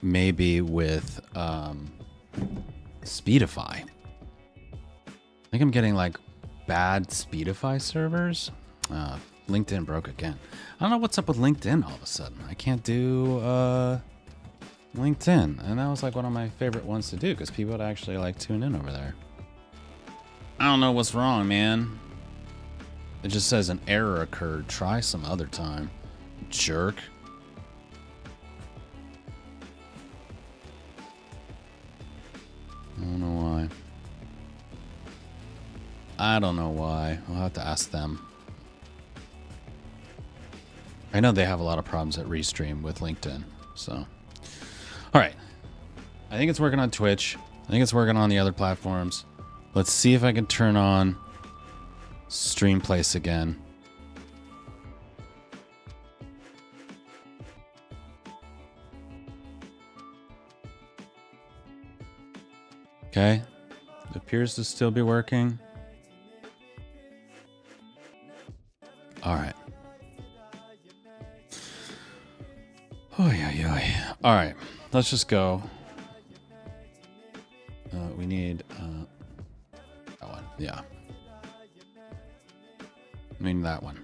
maybe with Speedify. I think I'm getting like bad Speedify servers. LinkedIn broke again. I don't know what's up with LinkedIn all of a sudden. I can't do LinkedIn. And that was like one of my favorite ones to do because people would actually like tune in over there. I don't know what's wrong, man. It just says an error occurred. Try some other time. Jerk. I don't know why. I don't know why. I'll have to ask them. I know they have a lot of problems at Restream with LinkedIn. So, all right. I think it's working on Twitch. I think it's working on the other platforms. Let's see if I can turn on Stream Place again. Okay. It appears to still be working. All right. Oh, yeah. All right. Let's just go. We need that one. Yeah. We need that one.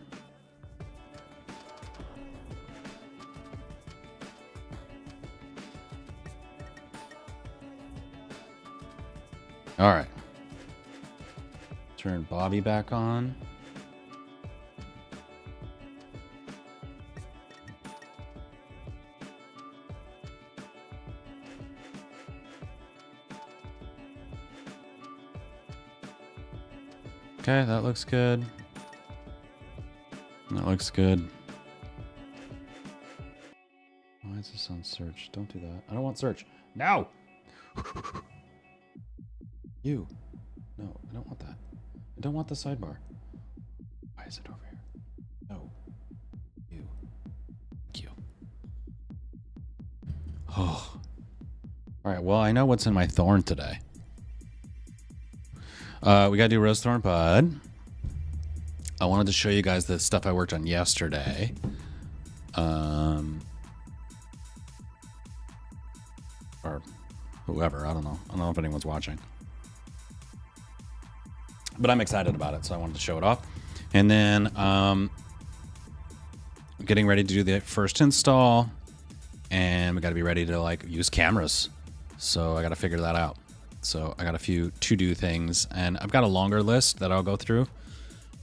All right. Turn Bobby back on. Okay, that looks good. That looks good. Why is this on search? Don't do that. I don't want search. No! You. No, I don't want that. I don't want the sidebar. Why is it over here? No. You. You. Oh. Alright, well, I know what's in my thorn today. We gotta do Rose Thorn Bud. I wanted to show you guys the stuff I worked on yesterday. Or whoever, I don't know. I don't know if anyone's watching. But I'm excited about it, so I wanted to show it off. And then getting ready to do the first install. And we gotta be ready to like use cameras. So I gotta figure that out. So I got a few to-do things, and I've got a longer list that I'll go through.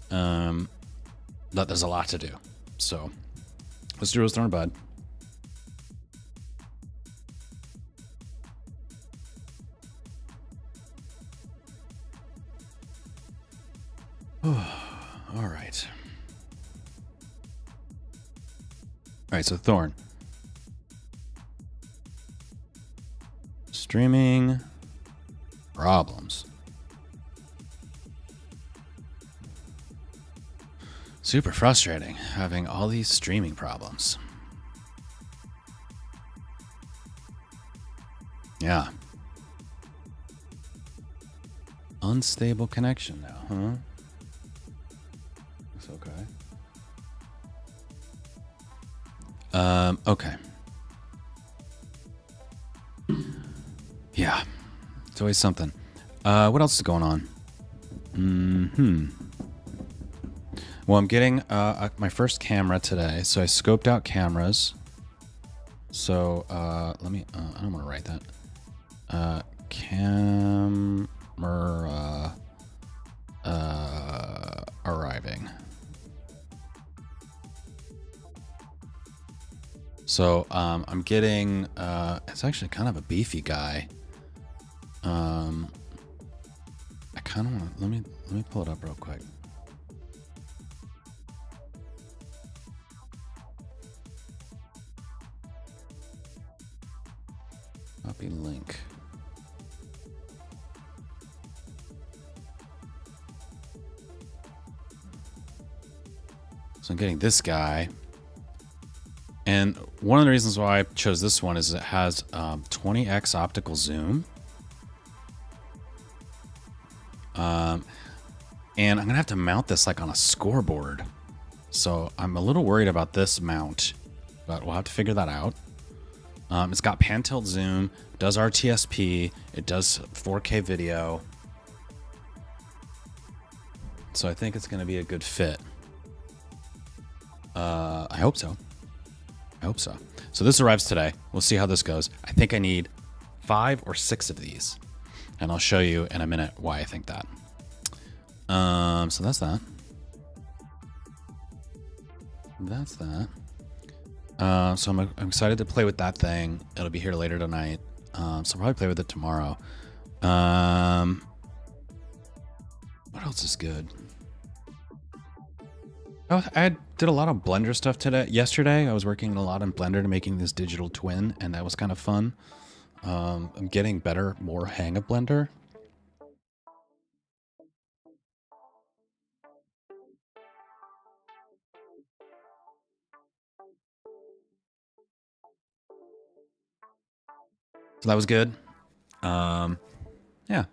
But there's a lot to do. So let's do Rose Thorn Bud. All right. All right, so Thorn. Streaming problems. Super frustrating having all these streaming problems. Yeah. Unstable connection now, huh? Looks okay. Okay. Yeah. It's always something. What else is going on? Well, I'm getting my first camera today, so I scoped out cameras. So let me. I don't want to write that. Camera arriving. So I'm getting. It's actually kind of a beefy guy. I kind of want. Let me pull it up real quick. Copy link. So I'm getting this guy. And one of the reasons why I chose this one is it has 20x optical zoom. And I'm going to have to mount this like on a scoreboard. So I'm a little worried about this mount, but we'll have to figure that out. It's got pan tilt zoom, does RTSP, it does 4K video. So I think it's going to be a good fit. I hope so. I hope so. So this arrives today. We'll see how this goes. I think I need 5 or 6 of these. And I'll show you in a minute why I think that. So that's that. That's that. So I'm excited to play with that thing. It'll be here later tonight. So I'll probably play with it tomorrow. What else is good? Oh, I did a lot of Blender stuff yesterday. I was working a lot on Blender to making this digital twin, and that was kind of fun. I'm getting more hang of Blender. So that was good. Yeah, I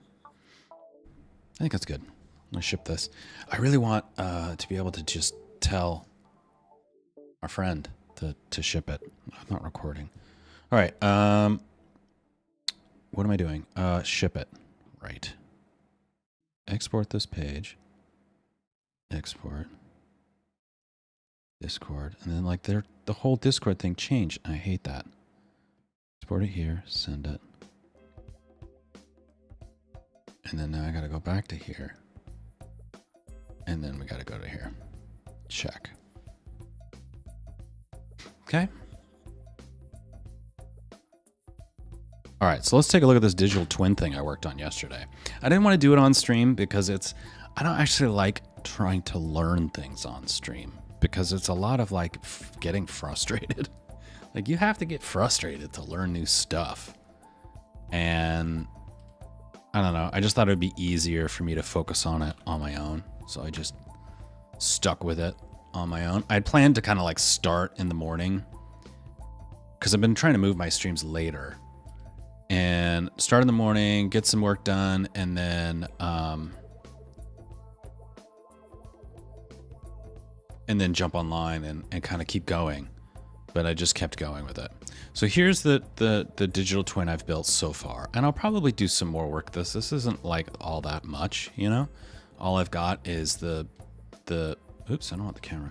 think that's good. I'm gonna ship this. I really want to be able to just tell our friend to ship it. I'm not recording. All right. What am I doing? Ship it. Right. Export this page. Export. Discord. And then like the whole Discord thing changed. I hate that. Export it here. Send it. And then now I got to go back to here. And then we got to go to here. Check. Okay. All right, so let's take a look at this digital twin thing I worked on yesterday. I didn't want to do it on stream because I don't actually like trying to learn things on stream because it's a lot of like getting frustrated. Like you have to get frustrated to learn new stuff. And I don't know, I just thought it would be easier for me to focus on it on my own. So I just stuck with it on my own. I planned to kind of like start in the morning because I've been trying to move my streams later. And start in the morning, get some work done, and then jump online and kind of keep going. But I just kept going with it. So here's the digital twin I've built so far. And I'll probably do some more work with this. This isn't like all that much, you know? All I've got is the oops, I don't want the camera.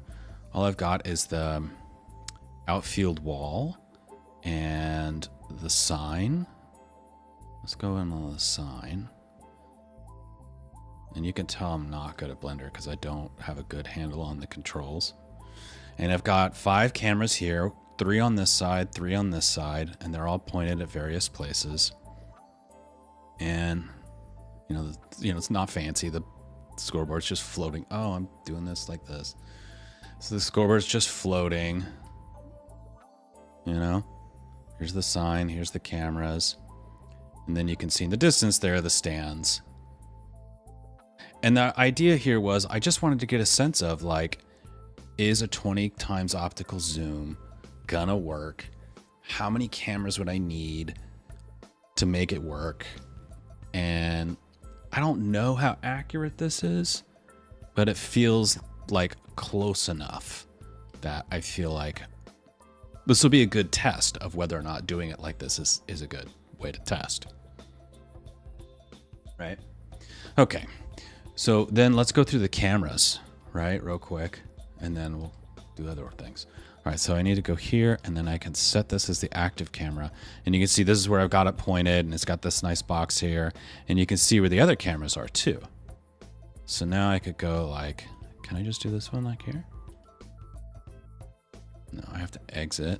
All I've got is the outfield wall and the sign. Let's go in on the sign. And you can tell I'm not good at Blender because I don't have a good handle on the controls. And I've got 5 cameras here, 3 on this side, 3 on this side, and they're all pointed at various places. And you know, it's not fancy. The scoreboard's just floating. Oh, I'm doing this like this. So the scoreboard's just floating. You know, here's the sign, here's the cameras. And then you can see in the distance there are the stands. And the idea here was I just wanted to get a sense of like, is a 20 times optical zoom gonna work? How many cameras would I need to make it work? And I don't know how accurate this is, but it feels like close enough that I feel like this will be a good test of whether or not doing it like this is a good way to test. Right? Okay. So then let's go through the cameras, right? Real quick. And then we'll do other things. All right. So I need to go here and then I can set this as the active camera. And you can see this is where I've got it pointed and it's got this nice box here. And you can see where the other cameras are too. So now I could go like, can I just do this one like here? No, I have to exit.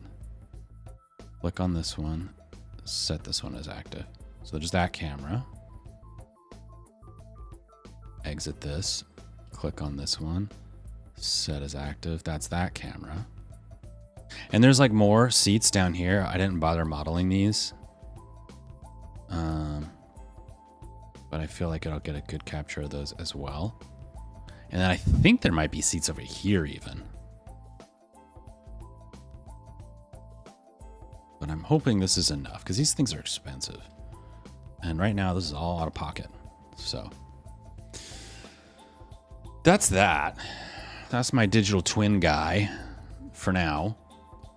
Click on this one. Set this one as active. So there's that camera. Exit this, click on this one, set as active. That's that camera. And there's like more seats down here. I didn't bother modeling these. But I feel like it'll get a good capture of those as well. And then I think there might be seats over here even. But I'm hoping this is enough because these things are expensive. And right now this is all out of pocket. So that's that. That's my digital twin guy for now.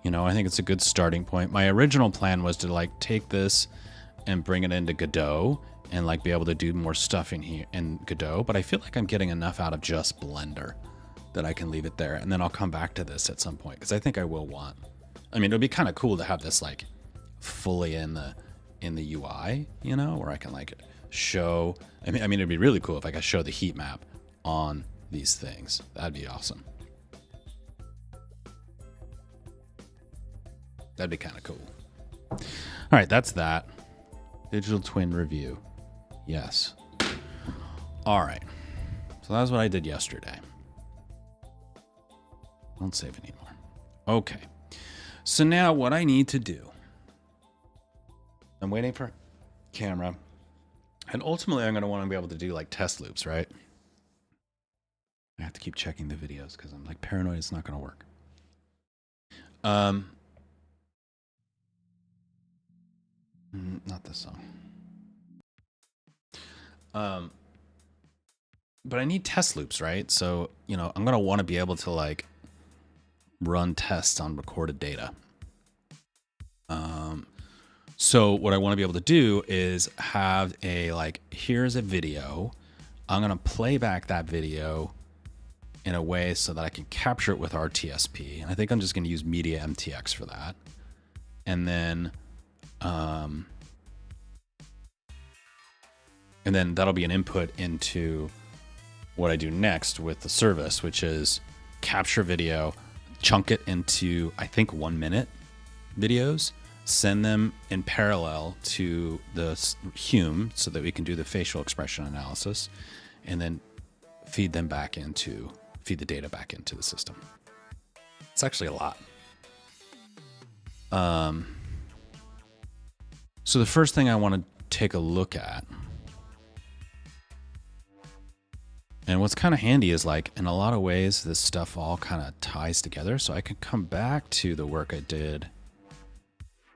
You know, I think it's a good starting point. My original plan was to like take this and bring it into Godot and like be able to do more stuff in here in Godot, but I feel like I'm getting enough out of just Blender that I can leave it there, and then I'll come back to this at some point because I think I will want. I mean, it would be kind of cool to have this like fully in the UI, you know, where I can like show. I mean, it'd be really cool if I could show the heat map on these things. That'd be awesome. That'd be kind of cool. All right, that's that. Digital twin review. Yes. All right. So that's what I did yesterday. Don't save anymore. Okay. So now what I need to do, I'm waiting for camera, and ultimately I'm going to want to be able to do like test loops, right? I have to keep checking the videos because I'm like paranoid it's not going to work. Not this song. But I need test loops, right? So, you know, I'm going to want to be able to like run tests on recorded data. So what I want to be able to do is have a like, here's a video. I'm going to play back that video in a way so that I can capture it with RTSP. And I think I'm just going to use Media MTX for that. And then that'll be an input into what I do next with the service, which is capture video, chunk it into, I think, 1 minute videos, send them in parallel to the Hume so that we can do the facial expression analysis, and then feed the data back into the system. It's actually a lot. So the first thing I want to take a look at, and what's kind of handy is like, in a lot of ways, this stuff all kind of ties together. So I can come back to the work I did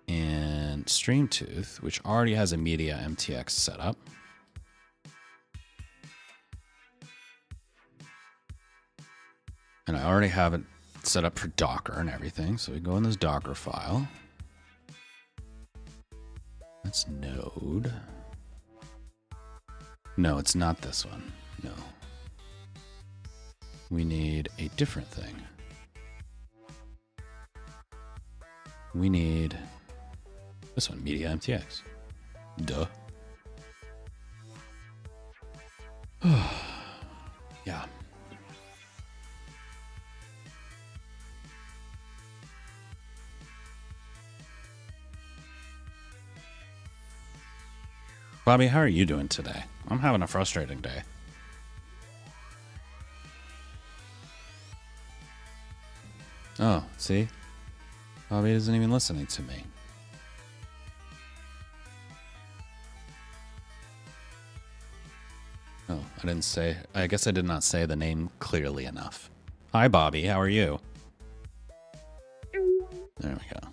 in Streamtooth, which already has a Media MTX set up. And I already have it set up for Docker and everything. So we go in this Docker file. That's Node. No, it's not this one. No. We need a different thing. We need this one, Media MTX. Duh. Yeah. Bobby, how are you doing today? I'm having a frustrating day. Oh, see? Bobby isn't even listening to me. Oh, I guess I did not say the name clearly enough. Hi, Bobby, how are you? There we go.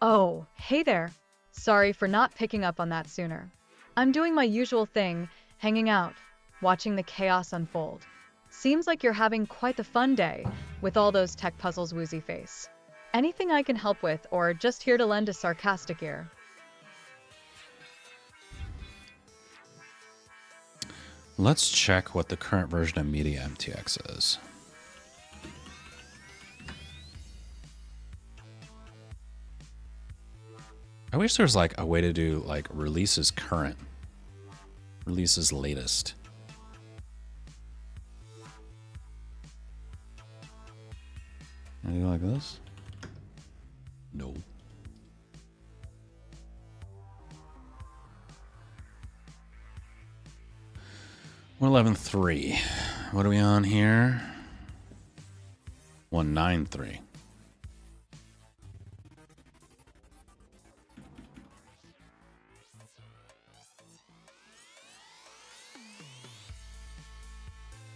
Oh, hey there. Sorry for not picking up on that sooner. I'm doing my usual thing, hanging out, watching the chaos unfold. Seems like you're having quite the fun day with all those tech puzzles, woozy face. Anything I can help with, or just here to lend a sarcastic ear? Let's check what the current version of Media MTX is. I wish there was like a way to do like releases current, releases latest. Can I do like this? No. One 11.3. What are we on here? 1.9.3.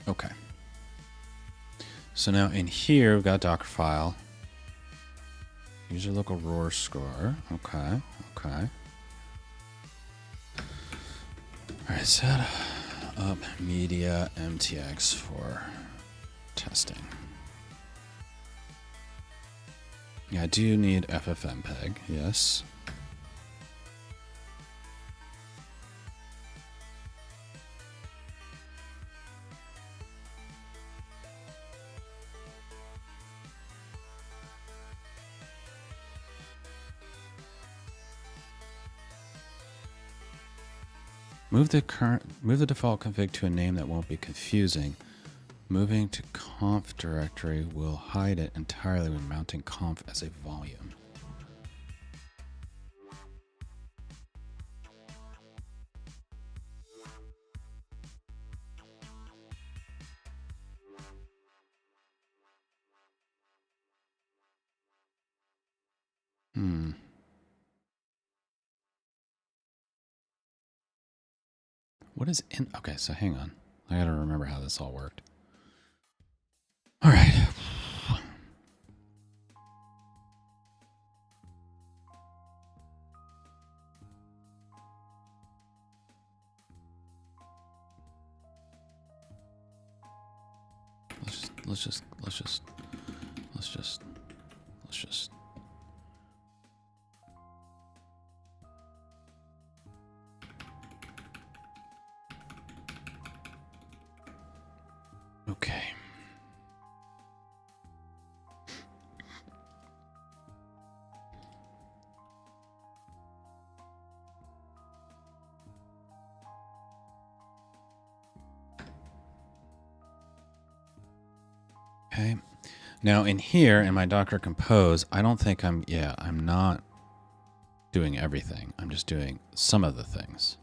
Okay. So now in here, we've got a Docker file. Use your local RoarScore. Okay. Okay. All All right, set up media MTX for testing. Yeah, I do need FFmpeg, yes. Move the default config to a name that won't be confusing. Moving to conf directory will hide it entirely when mounting conf as a volume. What is in? Okay, so hang on. I gotta remember how this all worked. All right. Let's just. Okay. Okay. Now in here, in my Docker Compose, I don't think I'm not doing everything. I'm just doing some of the things.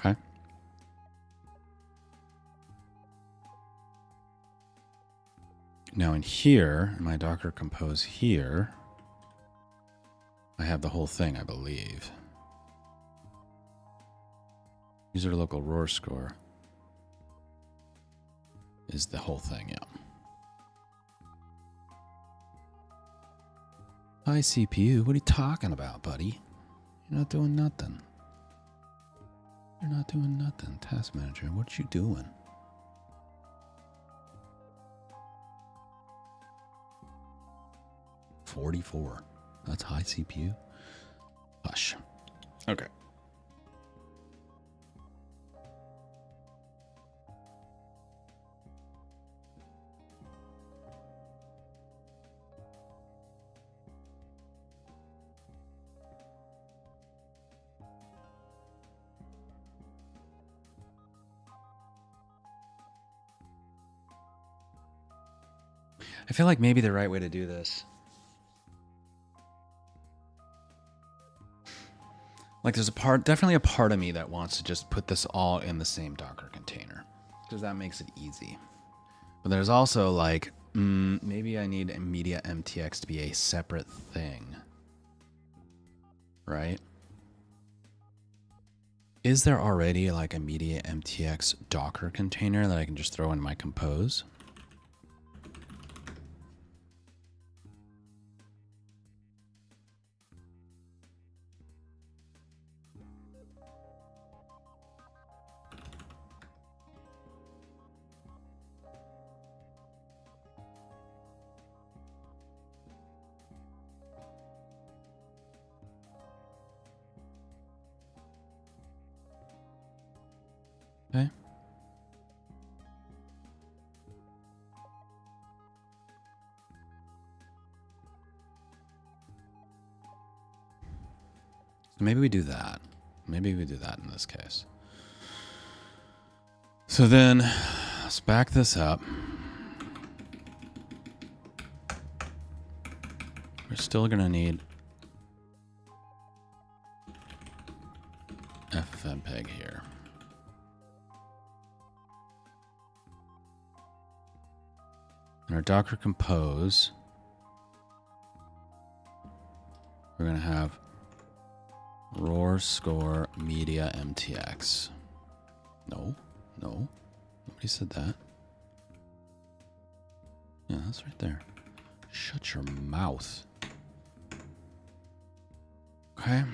Okay. Now in here, in my Docker Compose here, I have the whole thing, I believe. User local RoarScore is the whole thing, yeah. Hi CPU, what are you talking about, buddy? You're not doing nothing. You're not doing nothing. Task manager, what you doing? $44. That's high CPU. Hush. Okay. I feel like maybe the right way to do this, like there's definitely a part of me that wants to just put this all in the same Docker container because that makes it easy. But there's also like, maybe I need a media MTX to be a separate thing, right? Is there already like a media MTX Docker container that I can just throw in my Compose? Okay. So maybe we do that. Maybe we do that in this case. So then let's back this up. We're still going to need FFmpeg here. In our Docker Compose, we're going to have RoarScore media MTX. No. Nobody said that. Yeah, that's right there. Shut your mouth. Okay.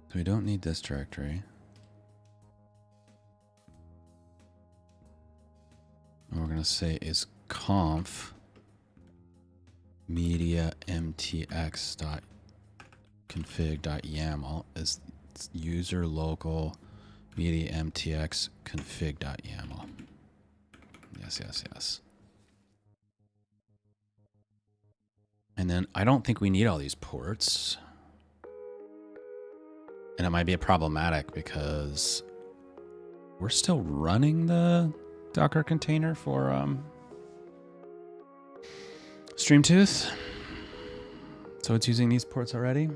So we don't need this directory. What we're going to say is conf media mtx.config.yaml is user local media mtx config.yaml. Yes, yes, yes. And then I don't think we need all these ports. And it might be problematic because we're still running the Docker container for Streamtooth. So it's using these ports already.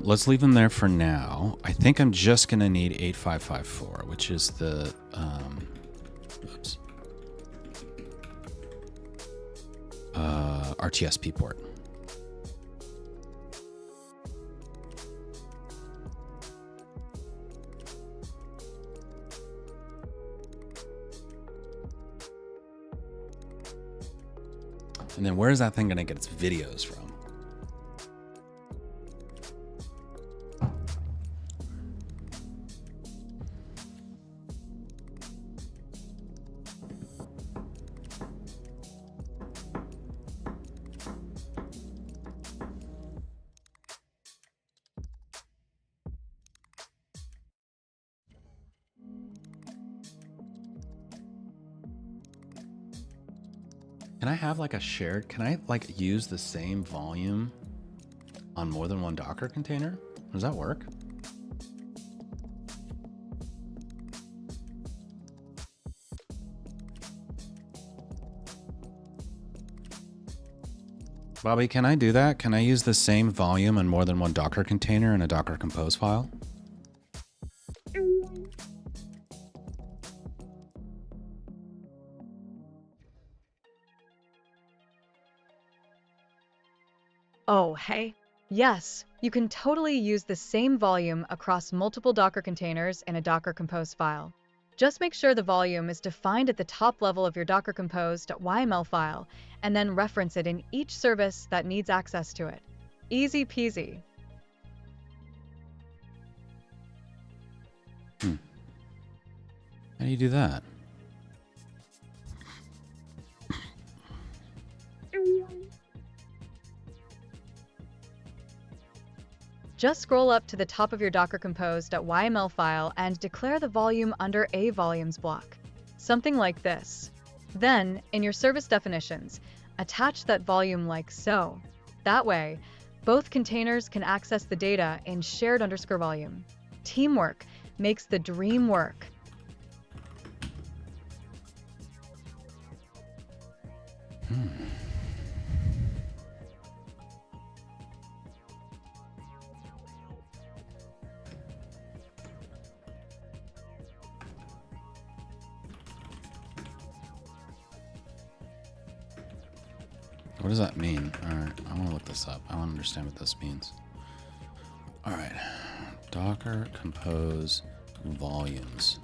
Let's leave them there for now. I think I'm just going to need 8554, which is the RTSP port. And then where is that thing going to get its videos from? Can I have like a shared, can I like use the same volume on more than one Docker container? Does that work? Bobby, can I do that? Can I use the same volume on more than one Docker container in a Docker Compose file? Oh, hey. Yes, you can totally use the same volume across multiple Docker containers in a Docker Compose file. Just make sure the volume is defined at the top level of your Docker Compose.yml file, and then reference it in each service that needs access to it. Easy peasy. How do you do that? Just scroll up to the top of your Docker Compose.yml file and declare the volume under a volumes block. Something like this. Then, in your service definitions, attach that volume like so. That way, both containers can access the data in shared_volume. Teamwork makes the dream work. What does that mean? All right, I want to look this up. I want to understand what this means. All right, Docker Compose volumes.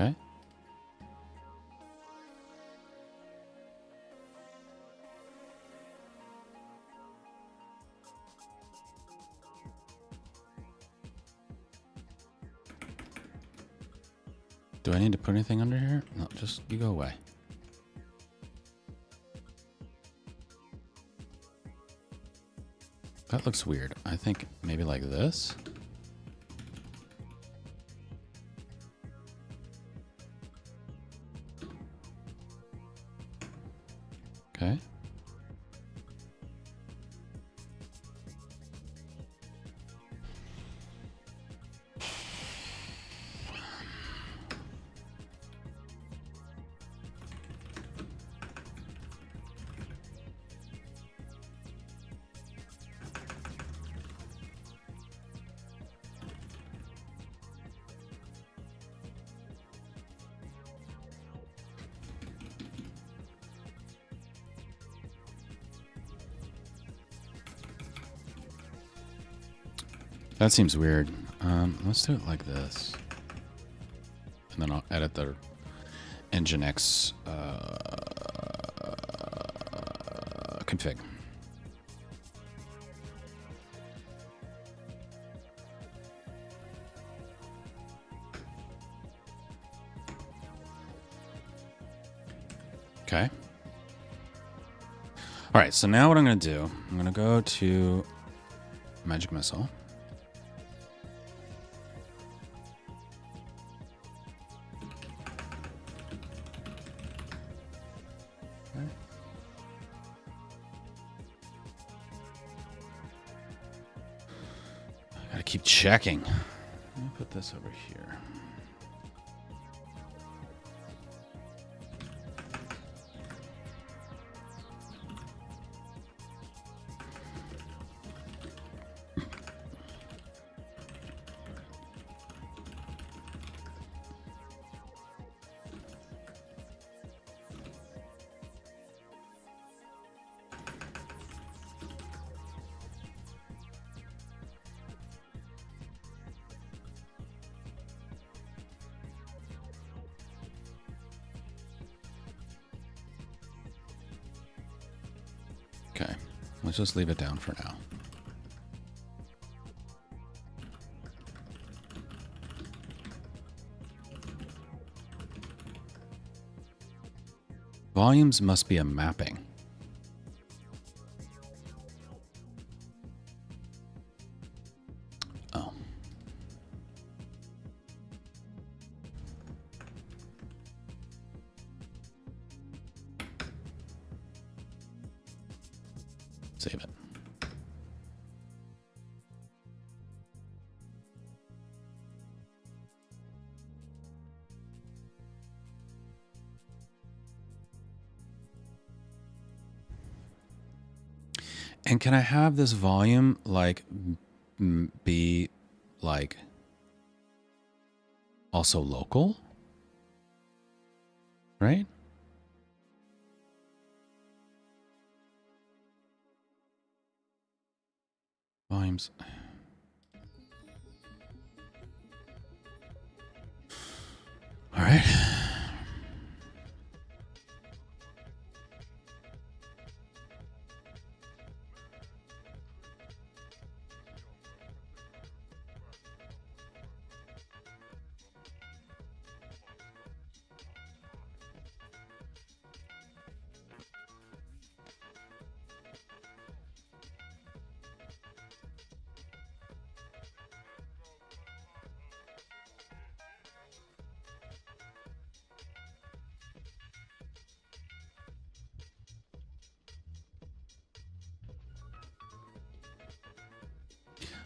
Okay. Do I need to put anything under here? No, just you go away. That looks weird. I think maybe like this. Okay. That seems weird. Let's do it like this. And then I'll edit the Nginx config. Okay. All right, so now what I'm going to do, I'm going to go to Magic Missile. Keep checking. Let me put this over here. Okay, let's just leave it down for now. Volumes must be a mapping. Oh. Save it. And can I have this volume like be like also local? Right? Volumes. All right.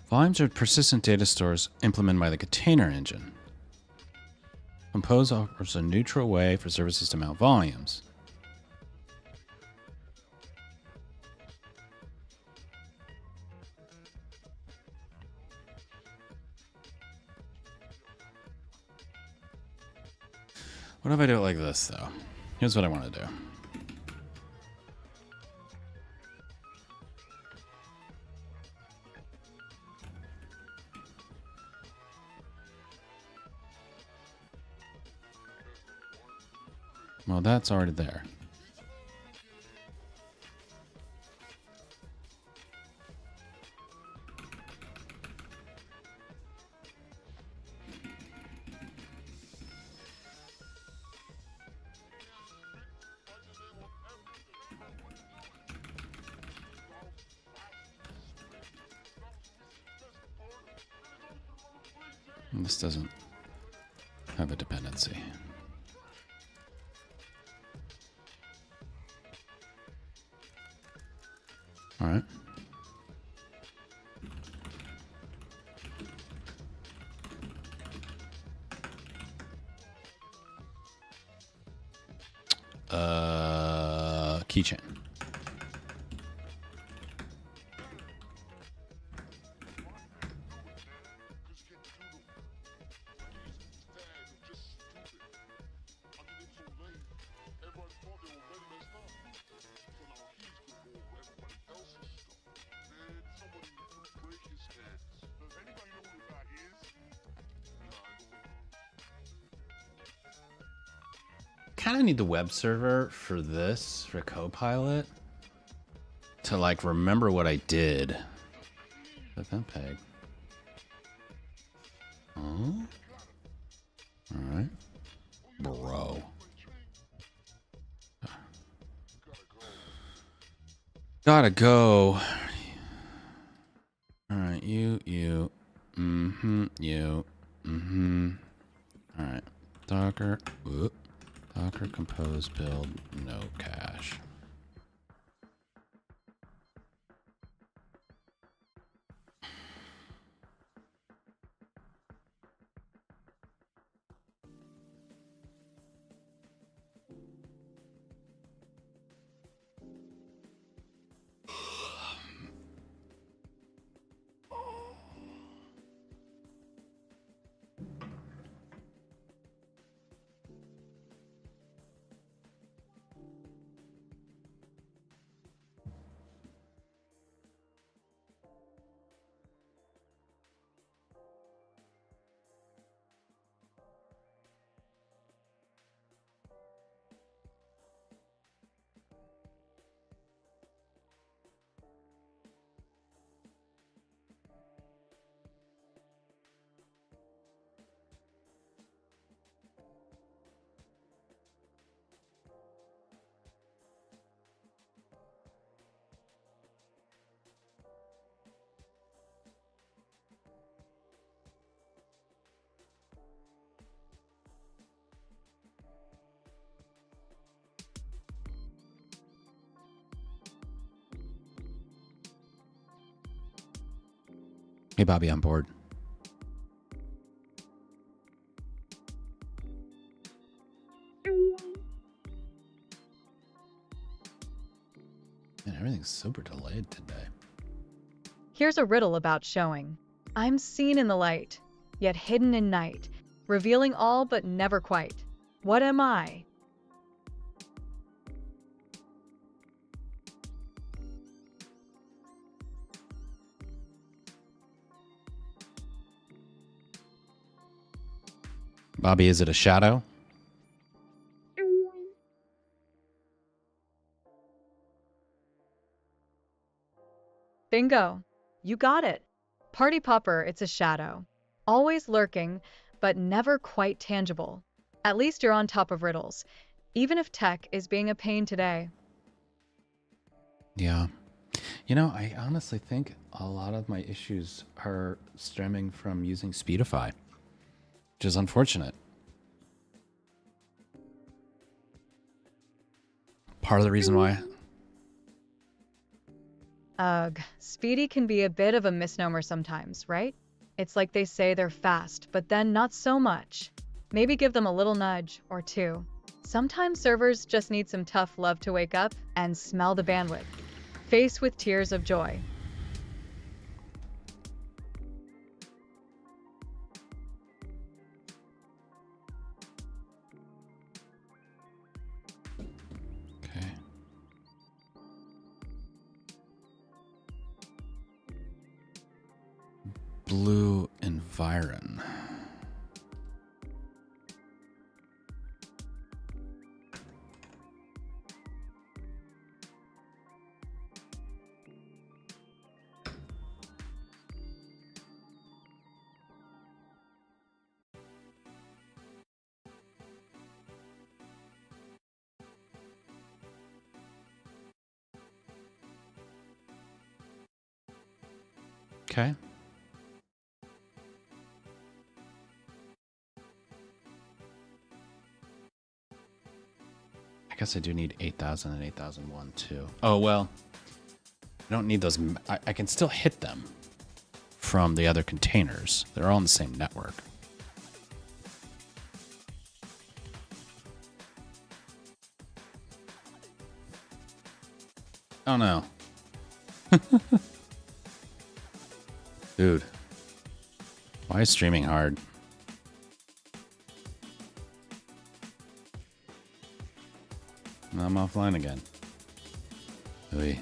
Volumes are persistent data stores implemented by the container engine. Compose offers a neutral way for services to mount volumes. What if I do it like this, though? Here's what I want to do. Well, that's already there. And this doesn't have a dependency. All right. Keychain. Kind of need the web server for this, for Copilot, to like remember what I did. Set that peg. Oh. All right. Bro. Gotta go. All right, you. You. All right. Docker. Whoop. Docker compose build no cache. Hey, Bobby, I'm bored. Man, everything's super delayed today. Here's a riddle about showing. I'm seen in the light, yet hidden in night, revealing all but never quite. What am I? Bobby, is it a shadow? Bingo. You got it. Party popper, it's a shadow. Always lurking, but never quite tangible. At least you're on top of riddles, even if tech is being a pain today. Yeah. You know, I honestly think a lot of my issues are stemming from using Speedify, which is unfortunate. Part of the reason why. Ugh, speedy can be a bit of a misnomer sometimes, right? It's like they say they're fast, but then not so much. Maybe give them a little nudge or two. Sometimes servers just need some tough love to wake up and smell the bandwidth, faced with tears of joy. Okay. Blue Environ. Okay. I guess I do need 8,000 and 8,001 too. Oh, well, I don't need those. I can still hit them from the other containers. They're all on the same network. Oh no. Dude. Why is streaming hard? I'm offline again. Oy.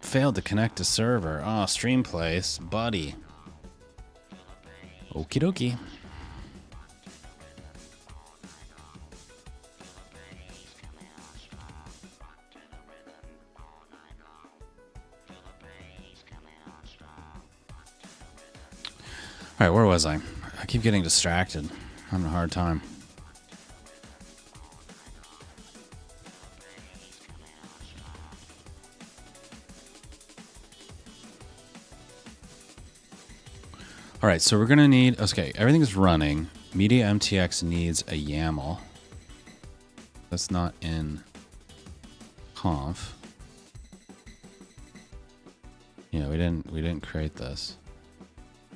Failed to connect to server. Oh, stream place, buddy. Okie dokie. All right, where was I? I keep getting distracted. I'm having a hard time. All right, so we're going to need... Okay, everything's running. Media MTX needs a YAML. That's not in conf. Yeah, we didn't create this.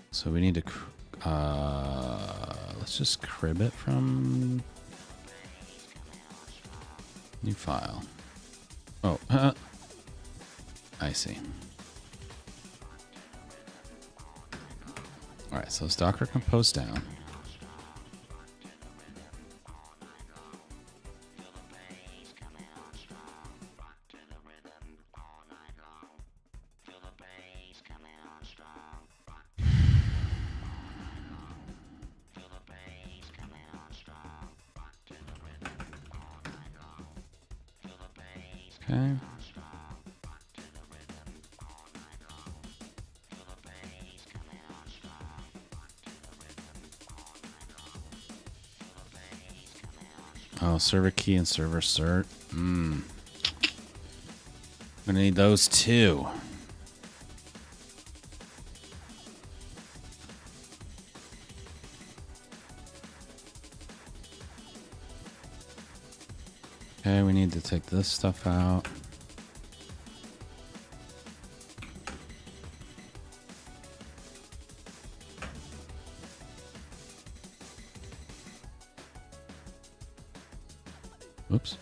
So we need to... let's just crib it from... New file. Oh, I see. All right, so let's Docker compose down. Okay. Oh, server key and server cert. I'm gonna need those too. Okay, we need to take this stuff out. Oops.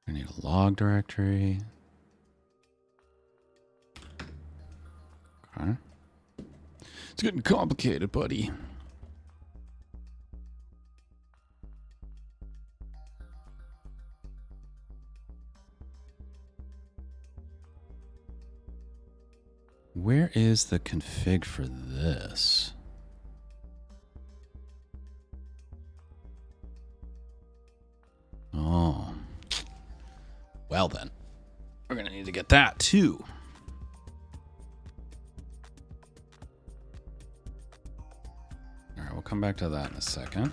I need a log directory. Okay. It's getting complicated, buddy. Where is the config for this? Oh. Well then, we're gonna need to get that too. All right, we'll come back to that in a second.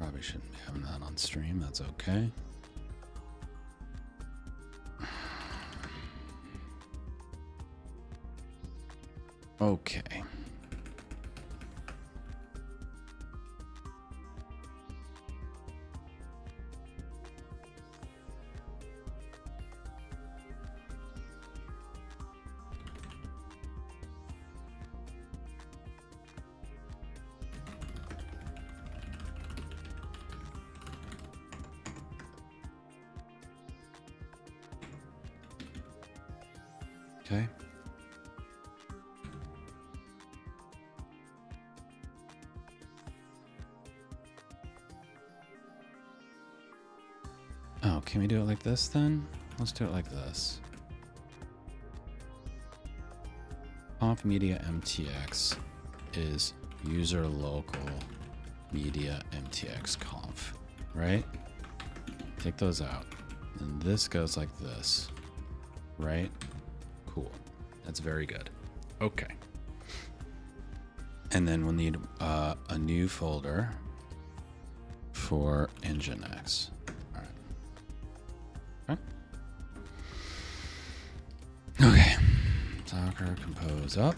Probably shouldn't be having that on stream. That's okay. Okay. Okay. Oh, can we do it like this then? Let's do it like this. Conf media MTX is user local media MTX conf, right? Take those out. And this goes like this, right? Cool. That's very good. Okay. And then we'll need a new folder for Nginx. All right. Okay. Docker compose up.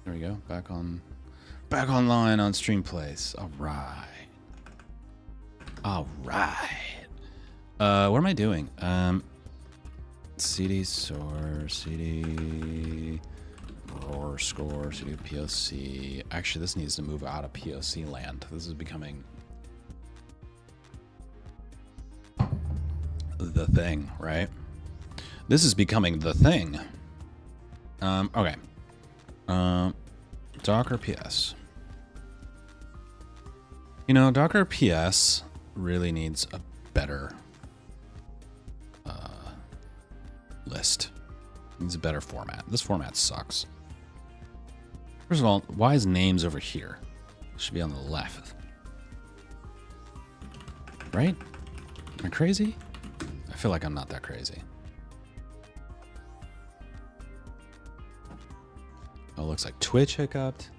There we go. Back online on Streamplace. All right. All right. What am I doing? CD source, CD RoarScore, CD POC. Actually, this needs to move out of POC land. This is becoming the thing, right? This is becoming the thing. Okay. Docker PS. You know, Docker PS really needs a better list. It needs a better format. This format sucks. First of all, why is names over here? It should be on the left. Right? Am I crazy? I feel like I'm not that crazy. Oh, it looks like Twitch hiccuped.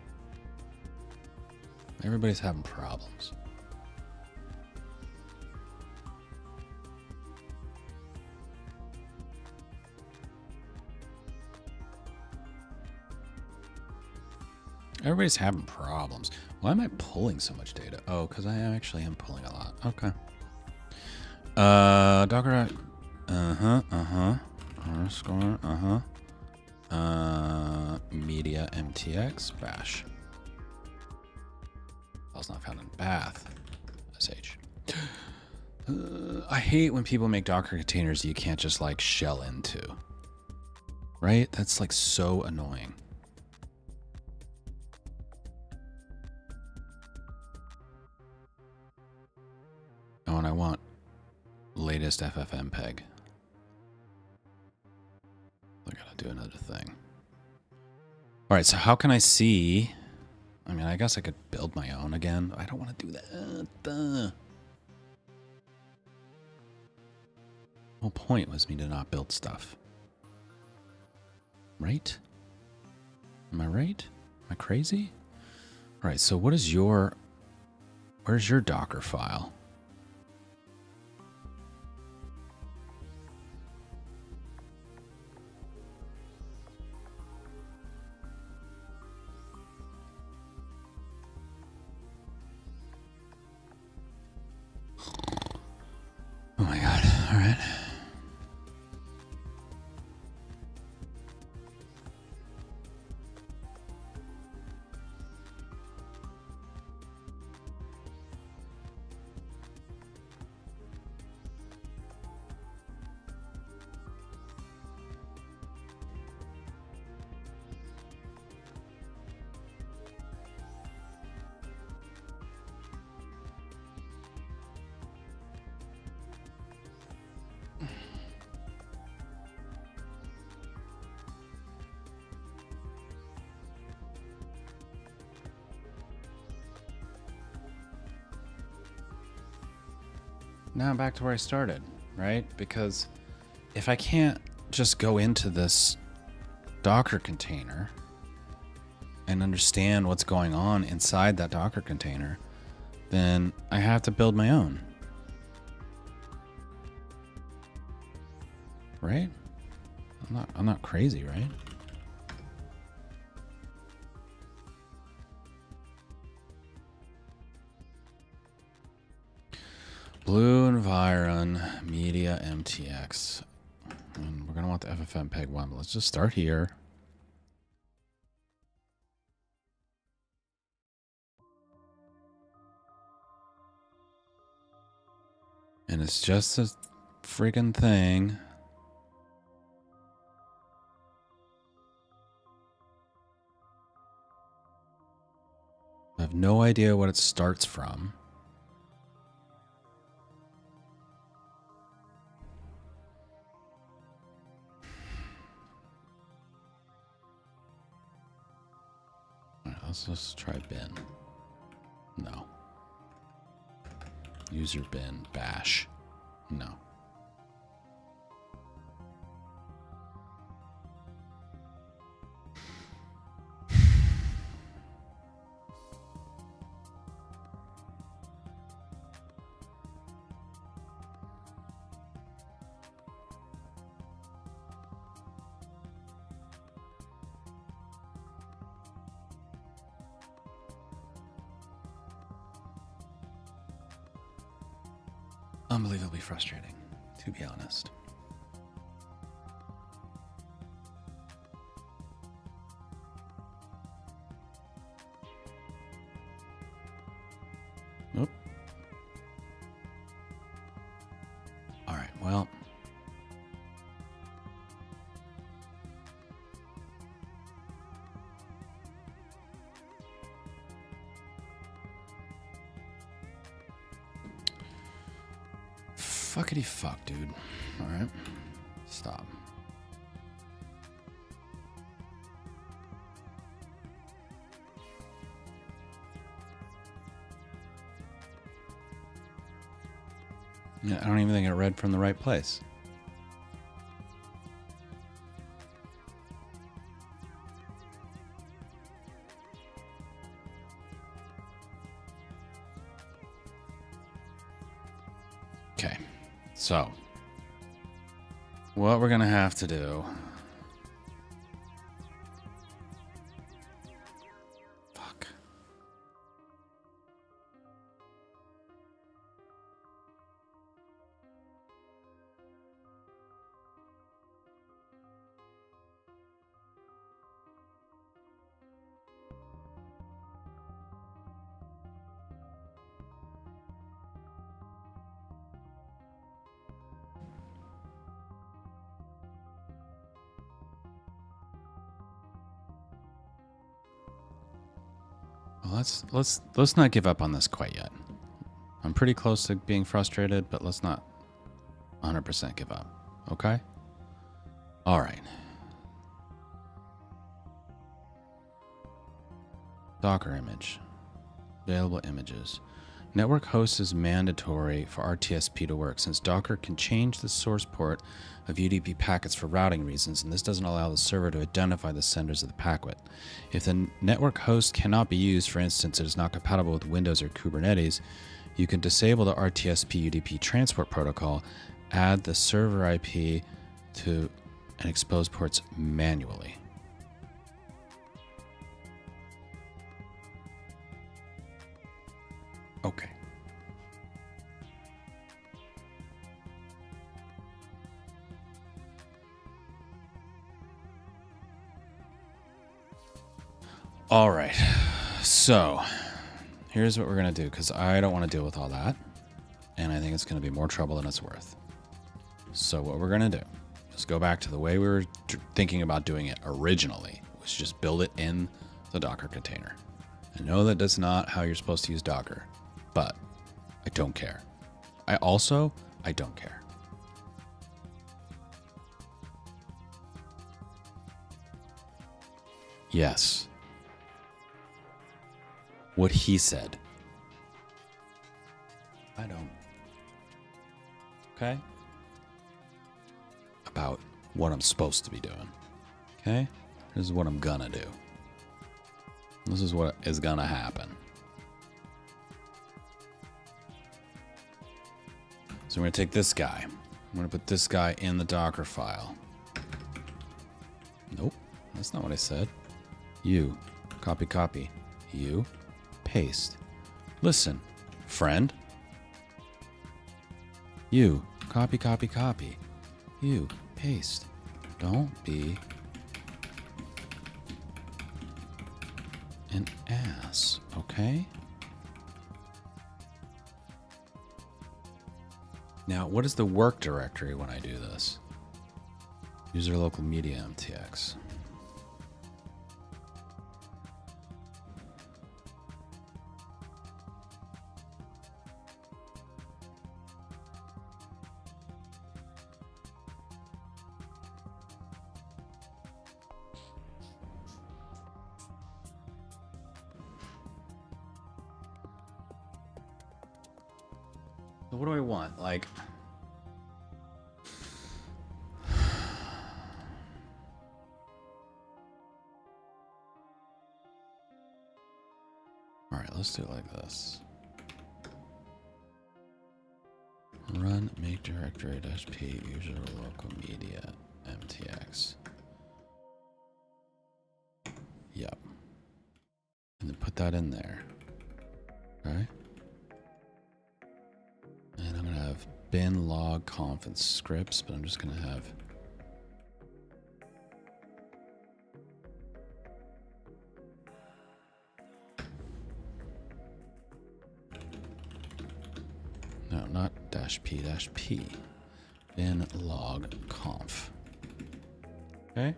Everybody's having problems. Everybody's having problems. Why am I pulling so much data? Oh, because I actually am pulling a lot. Okay. Docker. RoarScore. Media MTX bash. File's not found in bath. sh. I hate when people make Docker containers you can't just like shell into. Right? That's like so annoying. Oh, and I want latest FFmpeg. I gotta do another thing. All right, so how can I see? I mean, I guess I could build my own again. I don't want to do that. The whole point was me to not build stuff. Right? Am I right? Am I crazy? All right, so what is your... Where's your Docker file? Oh my God. All right. now I'm back to where I started, right? Because if I can't just go into this Docker container and understand what's going on inside that Docker container, then I have to build my own. Right? I'm not crazy, right? Blue Environ Media MTX. And we're going to want the FFmpeg 1, but let's just start here. And it's just a freaking thing. I have no idea what it starts from. All right, let's just try bin. No. User bin bash. No. Unbelievably frustrating, to be honest. Nope. All right, well. Fuckity fuck, dude. All right. Stop. Yeah, I don't even think I read from the right place. Okay. So, what we're going to have to do. Fuck. Well, let's not give up on this quite yet. I'm pretty close to being frustrated, but let's not 100% give up. Okay? All right. Docker image. Available images. Network host is mandatory for RTSP to work since Docker can change the source port of UDP packets for routing reasons, and this doesn't allow the server to identify the senders of the packet. If the network host cannot be used, for instance, it is not compatible with Windows or Kubernetes, you can disable the RTSP UDP transport protocol, add the server IP to and expose ports manually. Okay. All right. So here's what we're going to do, because I don't want to deal with all that. And I think it's going to be more trouble than it's worth. So what we're going to do is go back to the way we were thinking about doing it originally, which is just build it in the Docker container. I know that that's not how you're supposed to use Docker, but I don't care. I don't care. Yes. What he said. I don't. Okay? About what I'm supposed to be doing. Okay? This is what I'm gonna do. This is what is gonna happen. So we're gonna take this guy. I'm gonna put this guy in the Docker file. Nope, that's not what I said. You, copy, copy. You, paste. Listen, friend. You, copy, copy, copy. You, paste. Don't be an ass, okay? Now, what is the work directory when I do this? User local media MTX. So what do I want? Like, all right, let's do it like this. Run make directory -p user local media MTX. Yep. And then put that in there. Okay. And I'm gonna have bin log conf and scripts, but I'm just gonna have no, not -p. Bin log conf. Okay.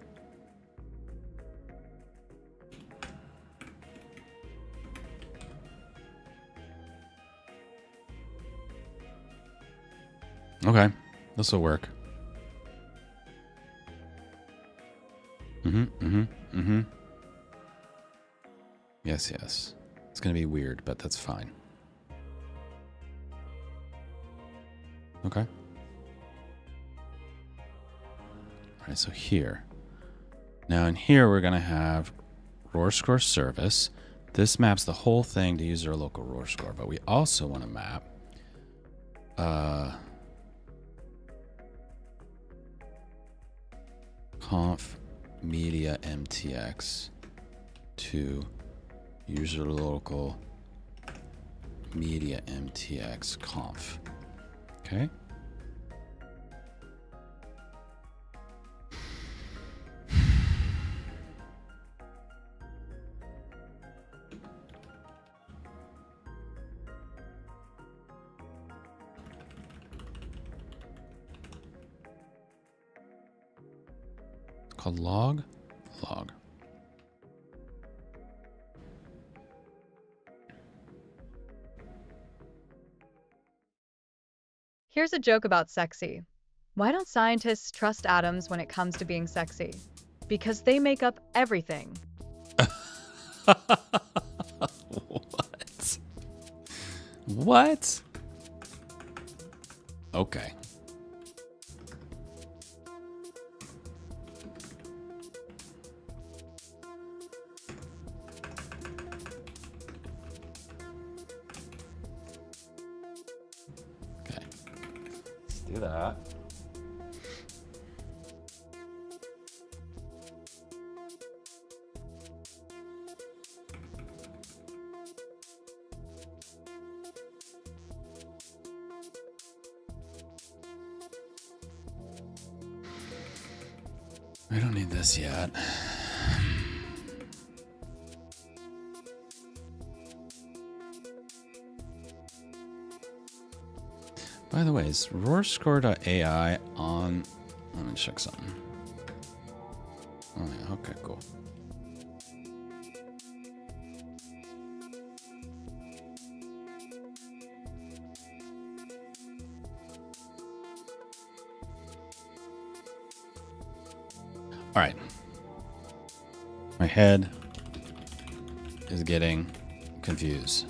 Okay, this will work. Yes, yes. It's gonna be weird, but that's fine. Okay. All right, so here. Now in here, we're gonna have RoarScore service. This maps the whole thing to user local RoarScore, but we also want to map conf media MTX to user local media MTX conf. Okay. Called log. Here's a joke about sexy. Why don't scientists trust atoms when it comes to being sexy? Because they make up everything. What? Okay. Do that. We don't need this yet. By the way, is RoarScore.ai on? Let me check something. Oh yeah, okay, cool. All right. My head is getting confused.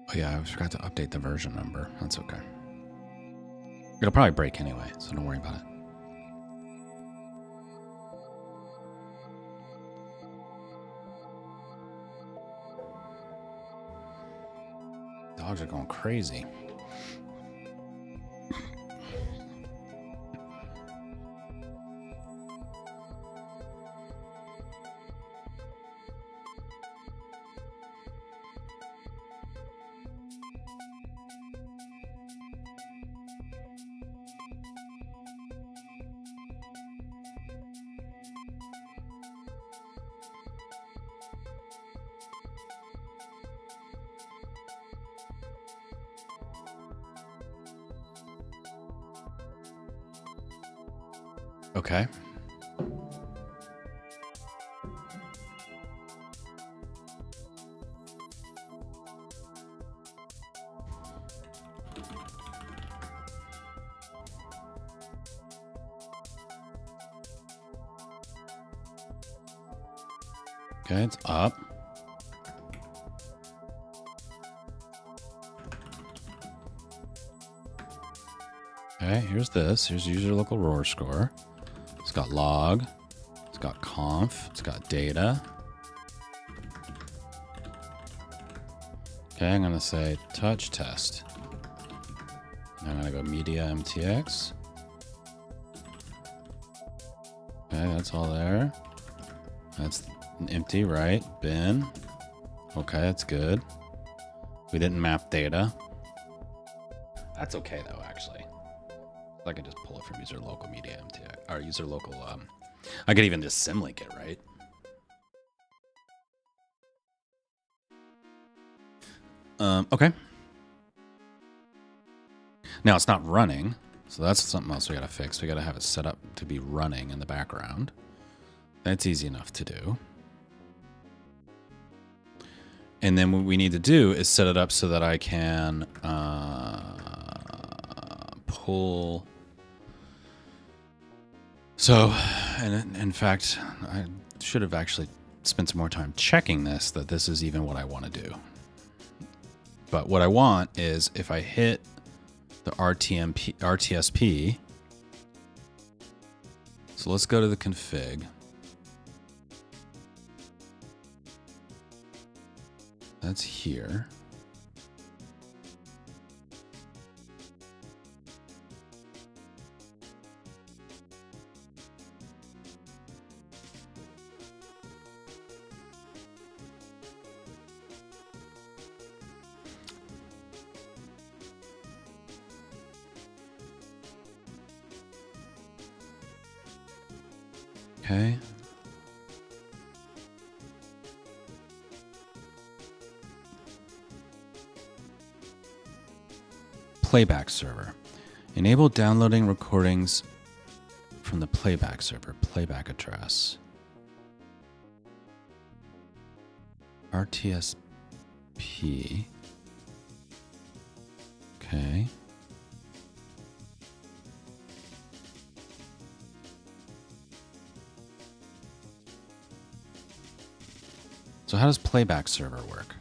Oh yeah, I forgot to update the version number. That's okay. It'll probably break anyway, so don't worry about it. Dogs are going crazy. Okay. Okay, it's up. Okay, here's this. Here's user local RoarScore. It's got log. It's got conf. It's got data. Okay, I'm going to say touch test. I'm going to go media MTX. Okay, that's all there. That's empty, right? Bin. Okay, that's good. We didn't map data. That's okay though, actually. I can just pull it from user local media MTX or user local. I could even just symlink it, right? Okay. Now it's not running, so that's something else we gotta fix. We gotta have it set up to be running in the background. That's easy enough to do. And then what we need to do is set it up so that I can pull. So, and in fact, I should have actually spent some more time checking this, that this is even what I want to do. But what I want is if I hit the RTSP, so let's go to the config. That's here. Okay. Playback server. Enable downloading recordings from the playback server. Playback address. RTSP. Okay. So how does playback server work?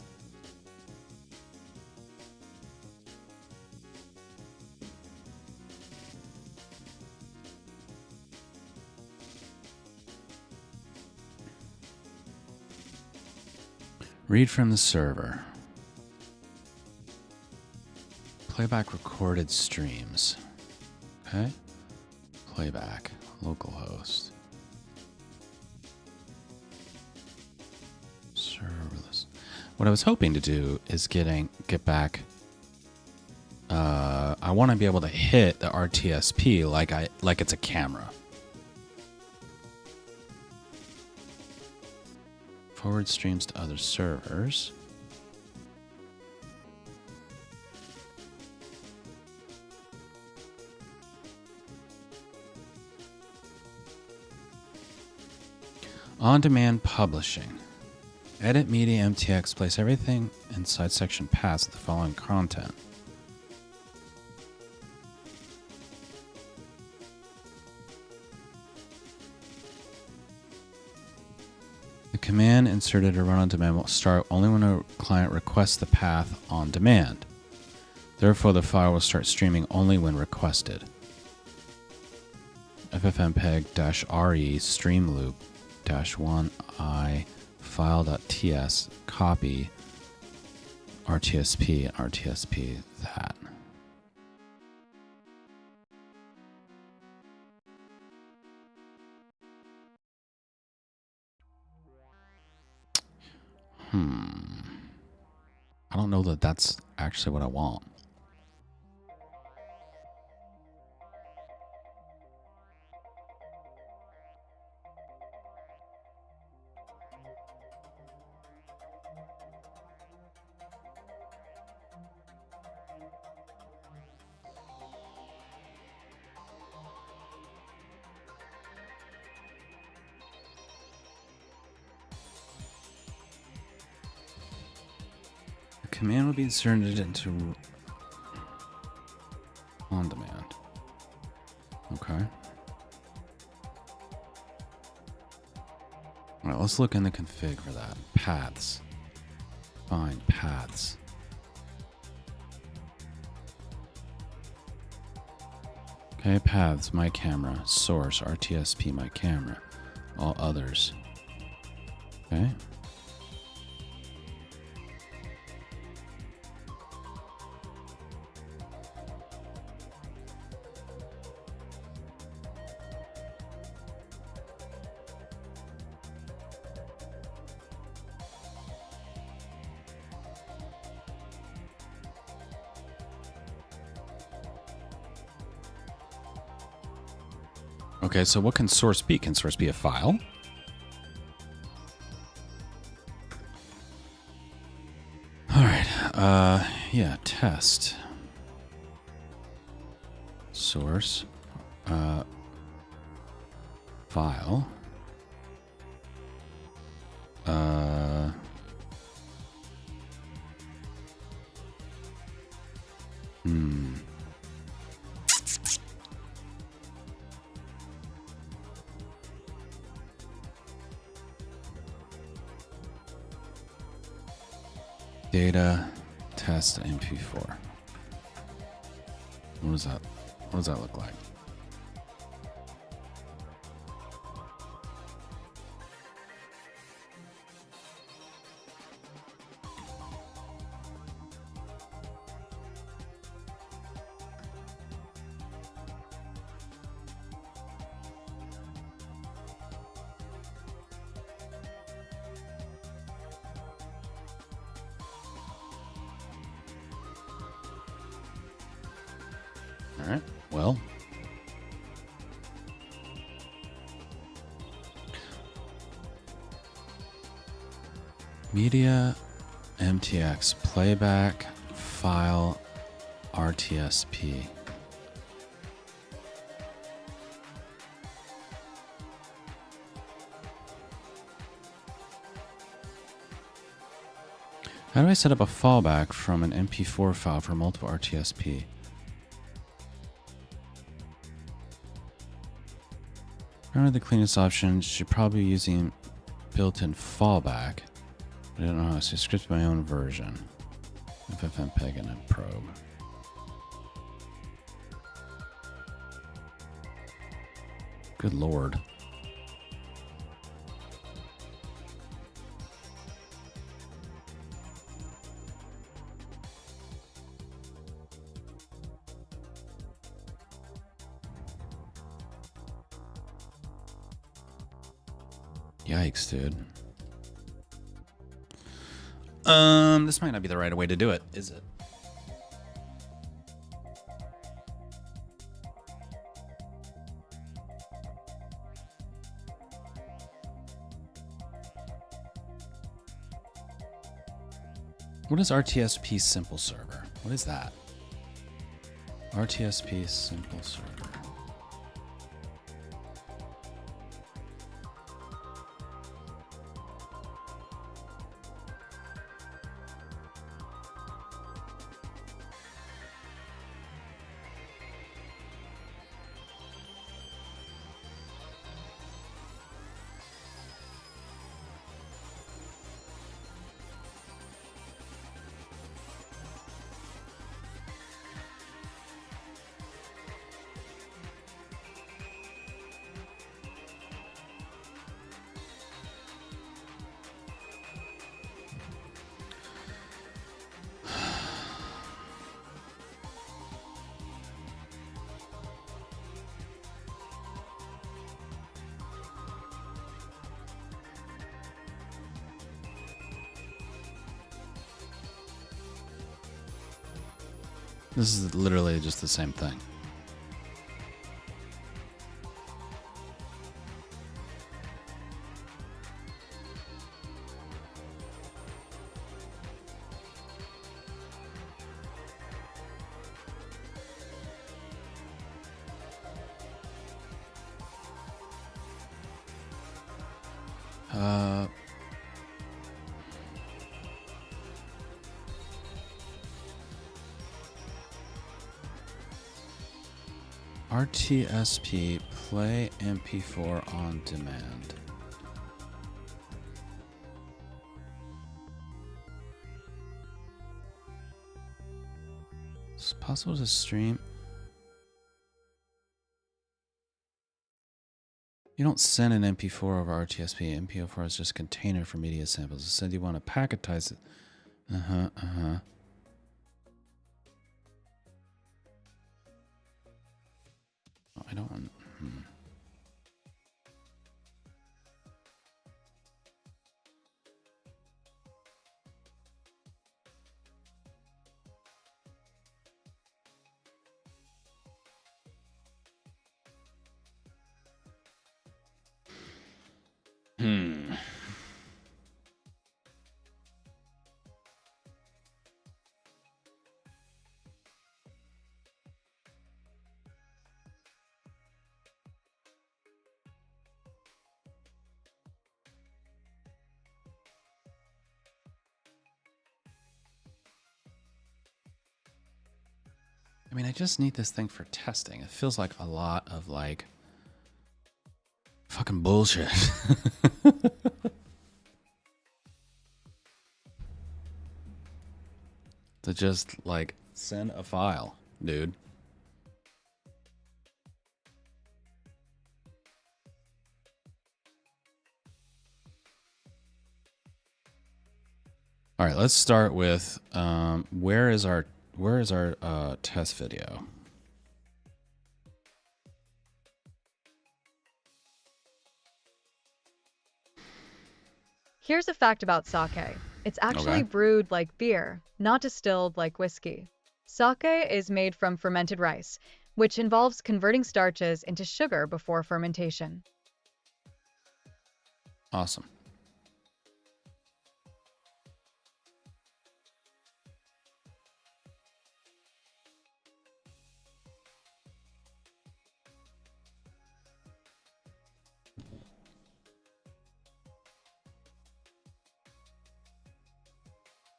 Read from the server. Playback recorded streams. Okay. Playback. Localhost. Serverless. What I was hoping to do is get back. I want to be able to hit the RTSP like it's a camera. Forward streams to other servers. On-demand publishing. Edit media MTX. Place everything inside section paths with the following content. The command inserted or run on demand will start only when a client requests the path on demand. Therefore, the file will start streaming only when requested. ffmpeg-re streamloop-1i file.ts copy RTSP and RTSP that. I don't know that that's actually what I want. Command will be inserted into on demand. Okay. All right, let's look in the config for that. Paths. Find paths. Okay, paths, my camera. Source, RTSP, my camera. All others. Okay. Okay, so what can source be? Can source be a file? All right, yeah, test. Source, file, data test MP4. What does that look like? All right, well. Media MTX playback file RTSP. How do I set up a fallback from an MP4 file for multiple RTSP? Apparently the cleanest option should probably be using built-in fallback. I don't know how to script my own version. FFmpeg and a probe. Good lord. Yikes, dude. This might not be the right way to do it, is it? What is RTSP simple server? What is that? RTSP simple server. This is literally just the same thing. RTSP, play MP4 on demand. It's possible to stream. You don't send an MP4 over RTSP. MP4 is just a container for media samples. Instead, you want to packetize it. Oh, I don't want. I mean, I just need this thing for testing. It feels like a lot of like fucking bullshit. To just like send a file, dude. All right, let's start with where is our test video? Here's a fact about sake. It's actually brewed like beer, not distilled like whiskey. Sake is made from fermented rice, which involves converting starches into sugar before fermentation. Awesome.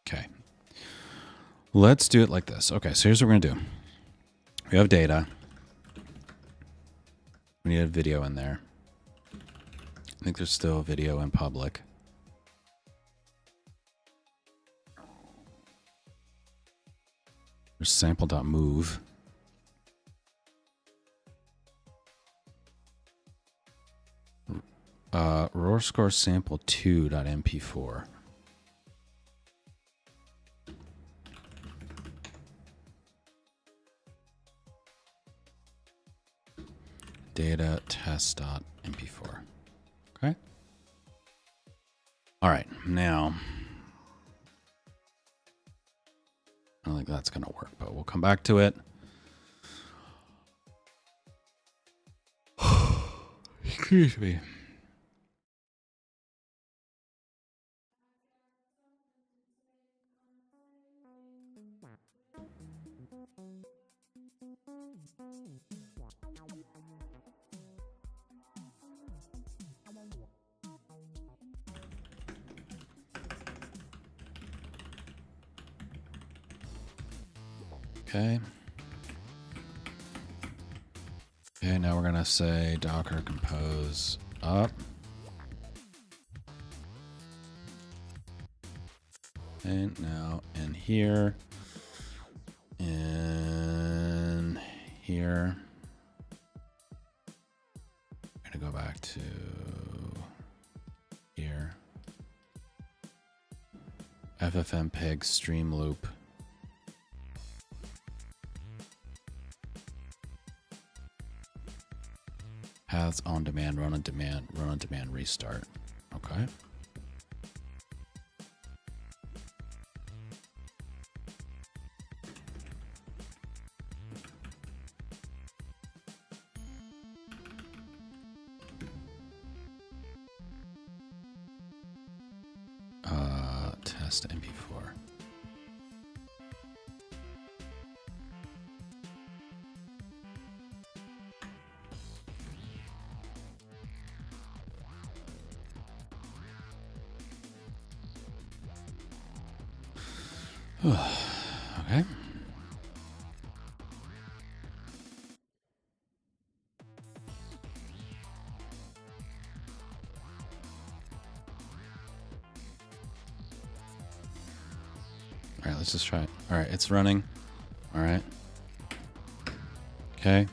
Okay. Let's do it like this. Okay, so here's what we're going to do. We have data. We need a video in there. I think there's still a video in public. There's sample.move. RoarScore sample 2.mp4. Data test.mp4. Okay. All right. Now, I don't think that's going to work, but we'll come back to it. Excuse me. Okay. Okay, now we're going to say Docker compose up. And now in here. In here. I'm going to go back to here. FFmpeg stream loop. Paths on demand, run on demand, run on demand, restart. Okay. Test MP4. Okay. All right, let's just try it. All right, it's running. All right. Okay.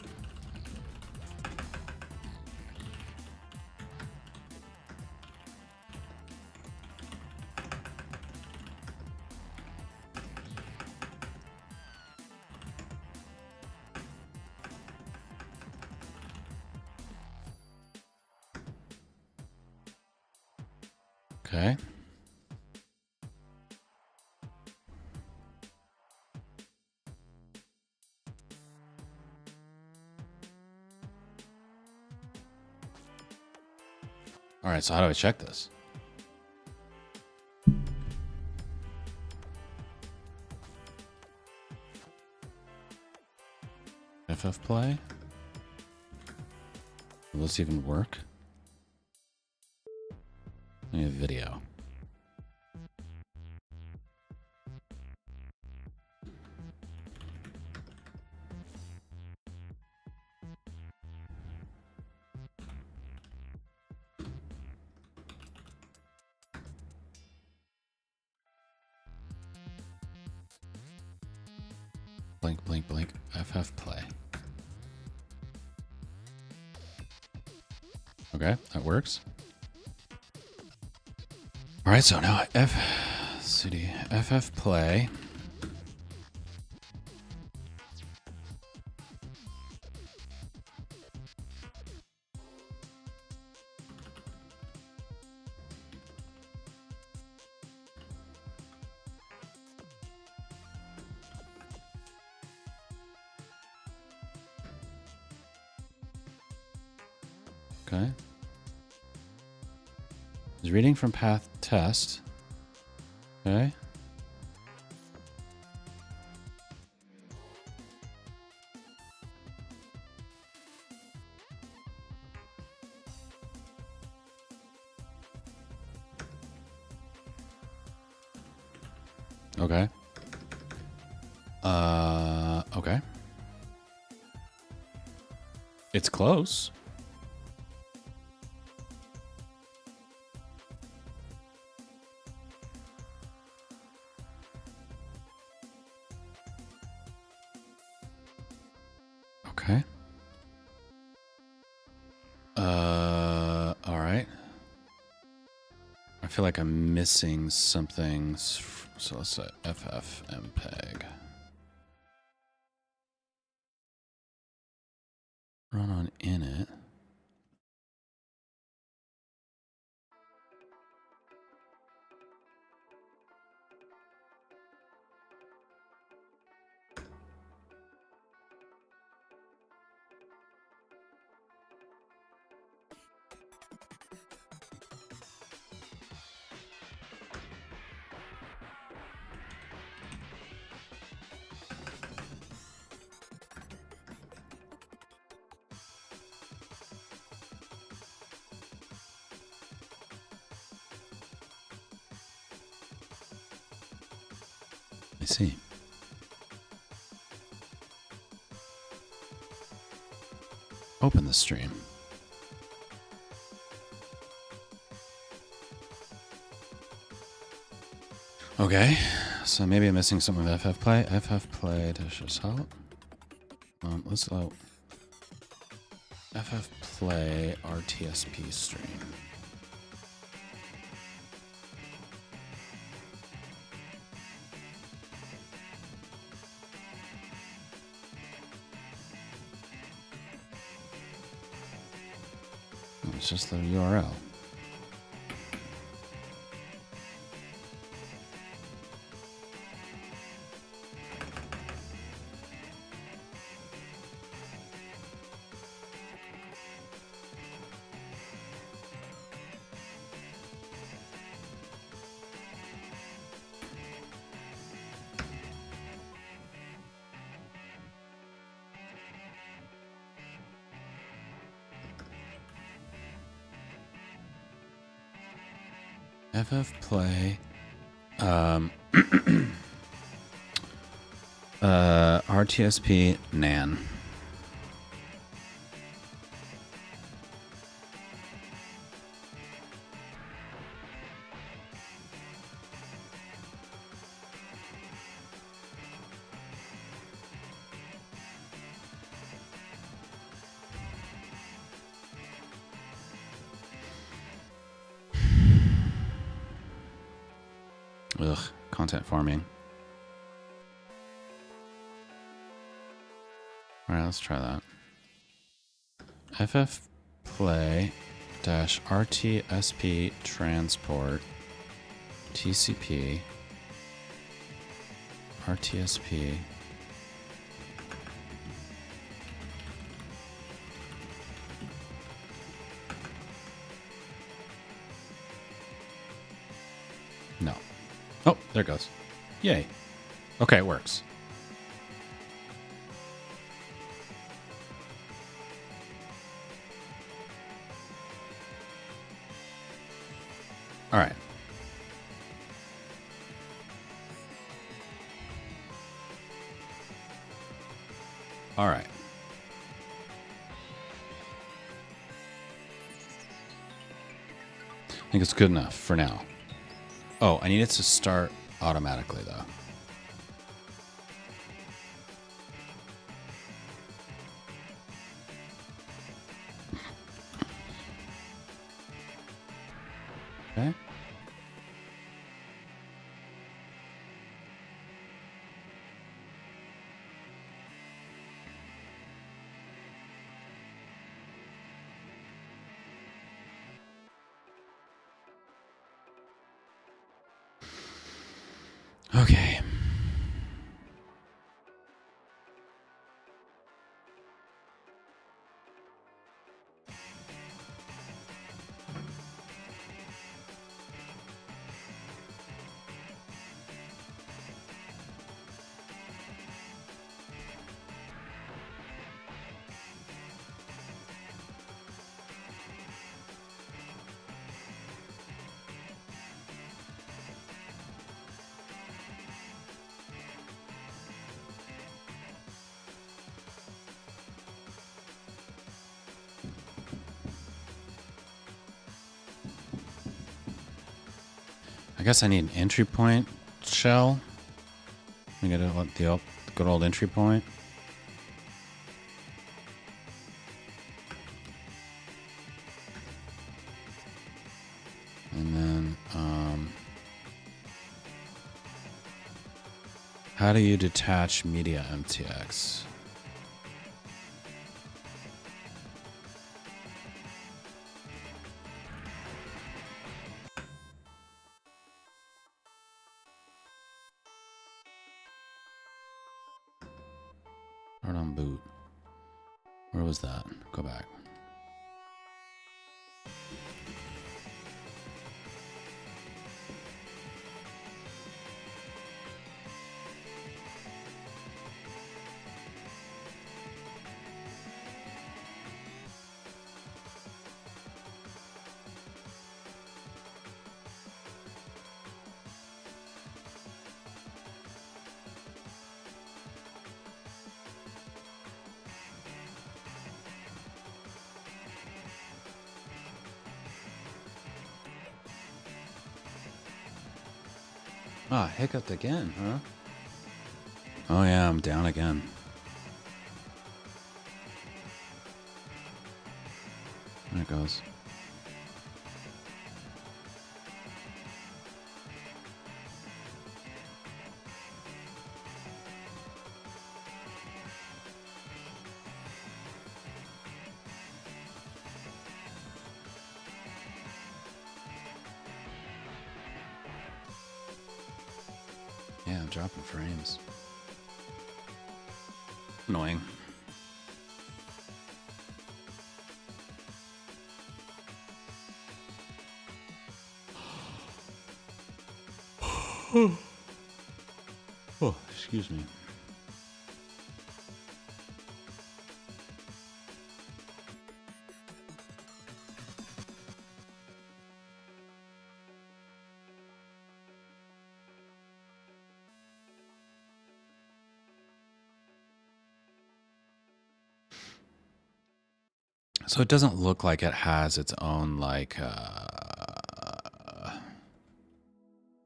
Okay. All right, so how do I check this? FF play? Will this even work? I need a video. Blink, blink, blink. FF play. Okay, that works. All right, so now cd FF play. Okay. Is reading from path test. Okay. Okay. Okay. It's close. Okay. All right. I feel like I'm missing something. So let's say FF MPEG. Run on init. I see. Open the stream. Okay, so maybe I'm missing something with FF play. FF play to just help. Let's go. FF play RTSP stream. It's just the URL. FF play. RTSP nan. Ugh, content farming. All right, let's try that. FF play dash RTSP transport TCP RTSP no. Oh, there it goes. Yay. Okay, it works. All right. All right. I think it's good enough for now. Oh, I need it to start automatically, though. Okay. Okay. I guess I need an entry point shell. I get the good old entry point. And then, how do you detach media MTX? Start on boot. Where was that? Go back. Ah, hiccuped again, huh? Oh yeah, I'm down again. There it goes. Yeah, I'm dropping frames. Annoying. Oh, excuse me. So it doesn't look like it has its own, like,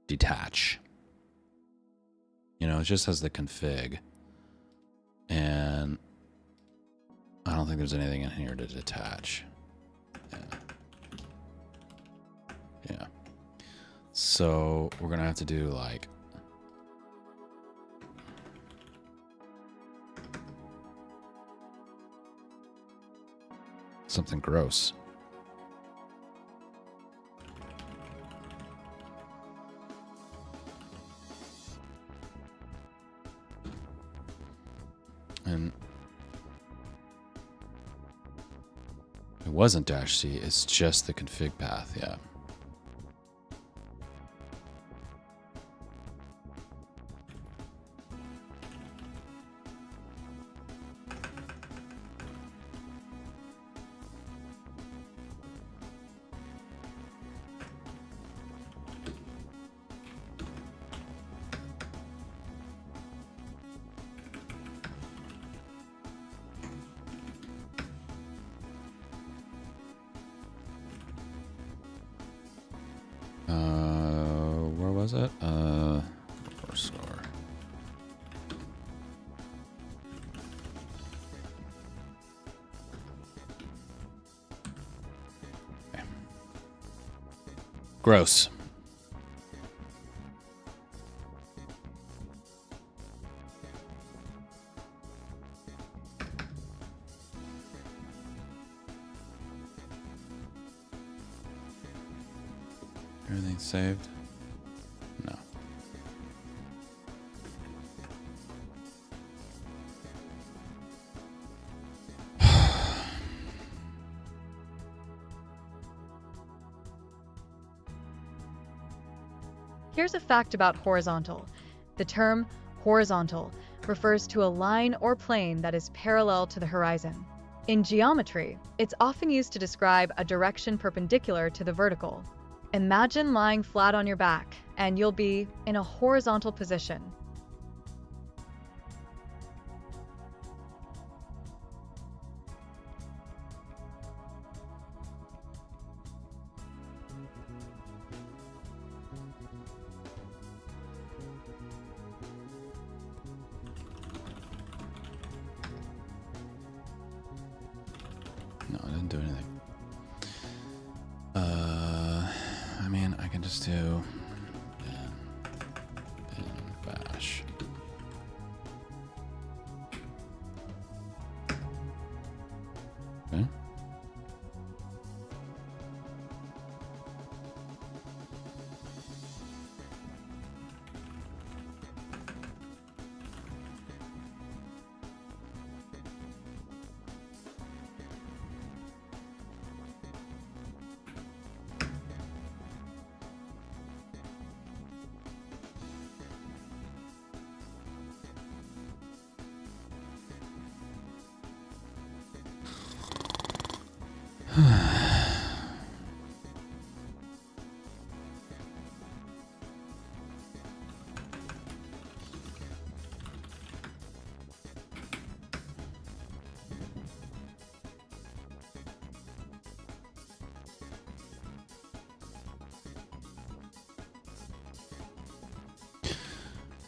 detach. You know, it just has the config. And I don't think there's anything in here to detach. Yeah. Yeah. So we're going to have to do, like, something gross. And it wasn't -C, it's just the config path, yeah. Where was it? RoarScore. Okay. Gross. Everything saved? No. Here's a fact about horizontal. The term horizontal refers to a line or plane that is parallel to the horizon. In geometry, it's often used to describe a direction perpendicular to the vertical. Imagine lying flat on your back, and you'll be in a horizontal position. No, I didn't do anything. I mean, I can just do bin bash. Okay.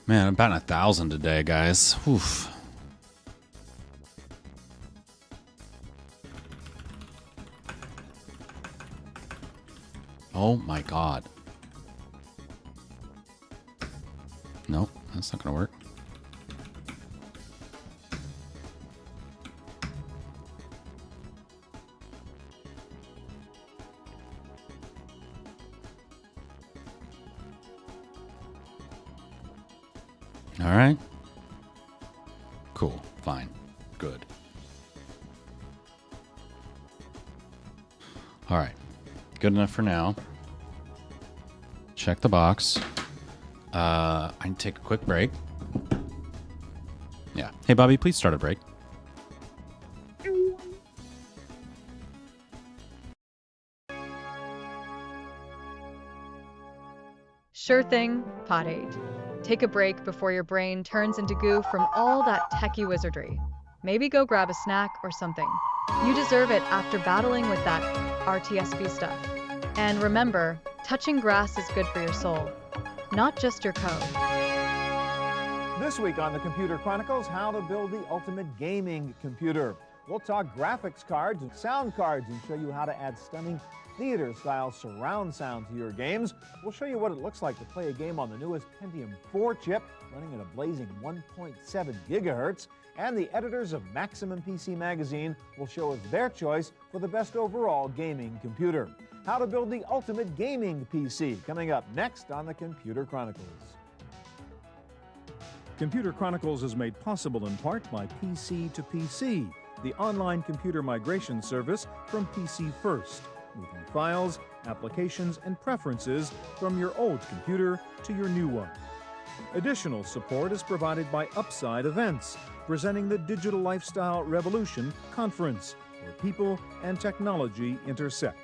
Man, I'm batting 1,000 today, guys. Oof. Oh my god. Nope, that's not gonna work. All right. Cool. Fine. Good. All right. Good enough for now. Check the box. I can take a quick break. Yeah. Hey, Bobby, please start a break. Sure thing, Pot 8. Take a break before your brain turns into goo from all that techie wizardry. Maybe go grab a snack or something. You deserve it after battling with that RTSP stuff. And remember, touching grass is good for your soul, not just your code. This week on the Computer Chronicles, how to build the ultimate gaming computer. We'll talk graphics cards and sound cards and show you how to add stunning theater-style surround sound to your games. We'll show you what it looks like to play a game on the newest Pentium 4 chip running at a blazing 1.7 gigahertz. And the editors of Maximum PC Magazine will show us their choice for the best overall gaming computer. How to build the ultimate gaming PC, coming up next on the Computer Chronicles. Computer Chronicles is made possible in part by PC to PC, the online computer migration service from PC First, moving files, applications, and preferences from your old computer to your new one. Additional support is provided by Upside Events, presenting the Digital Lifestyle Revolution Conference, where people and technology intersect.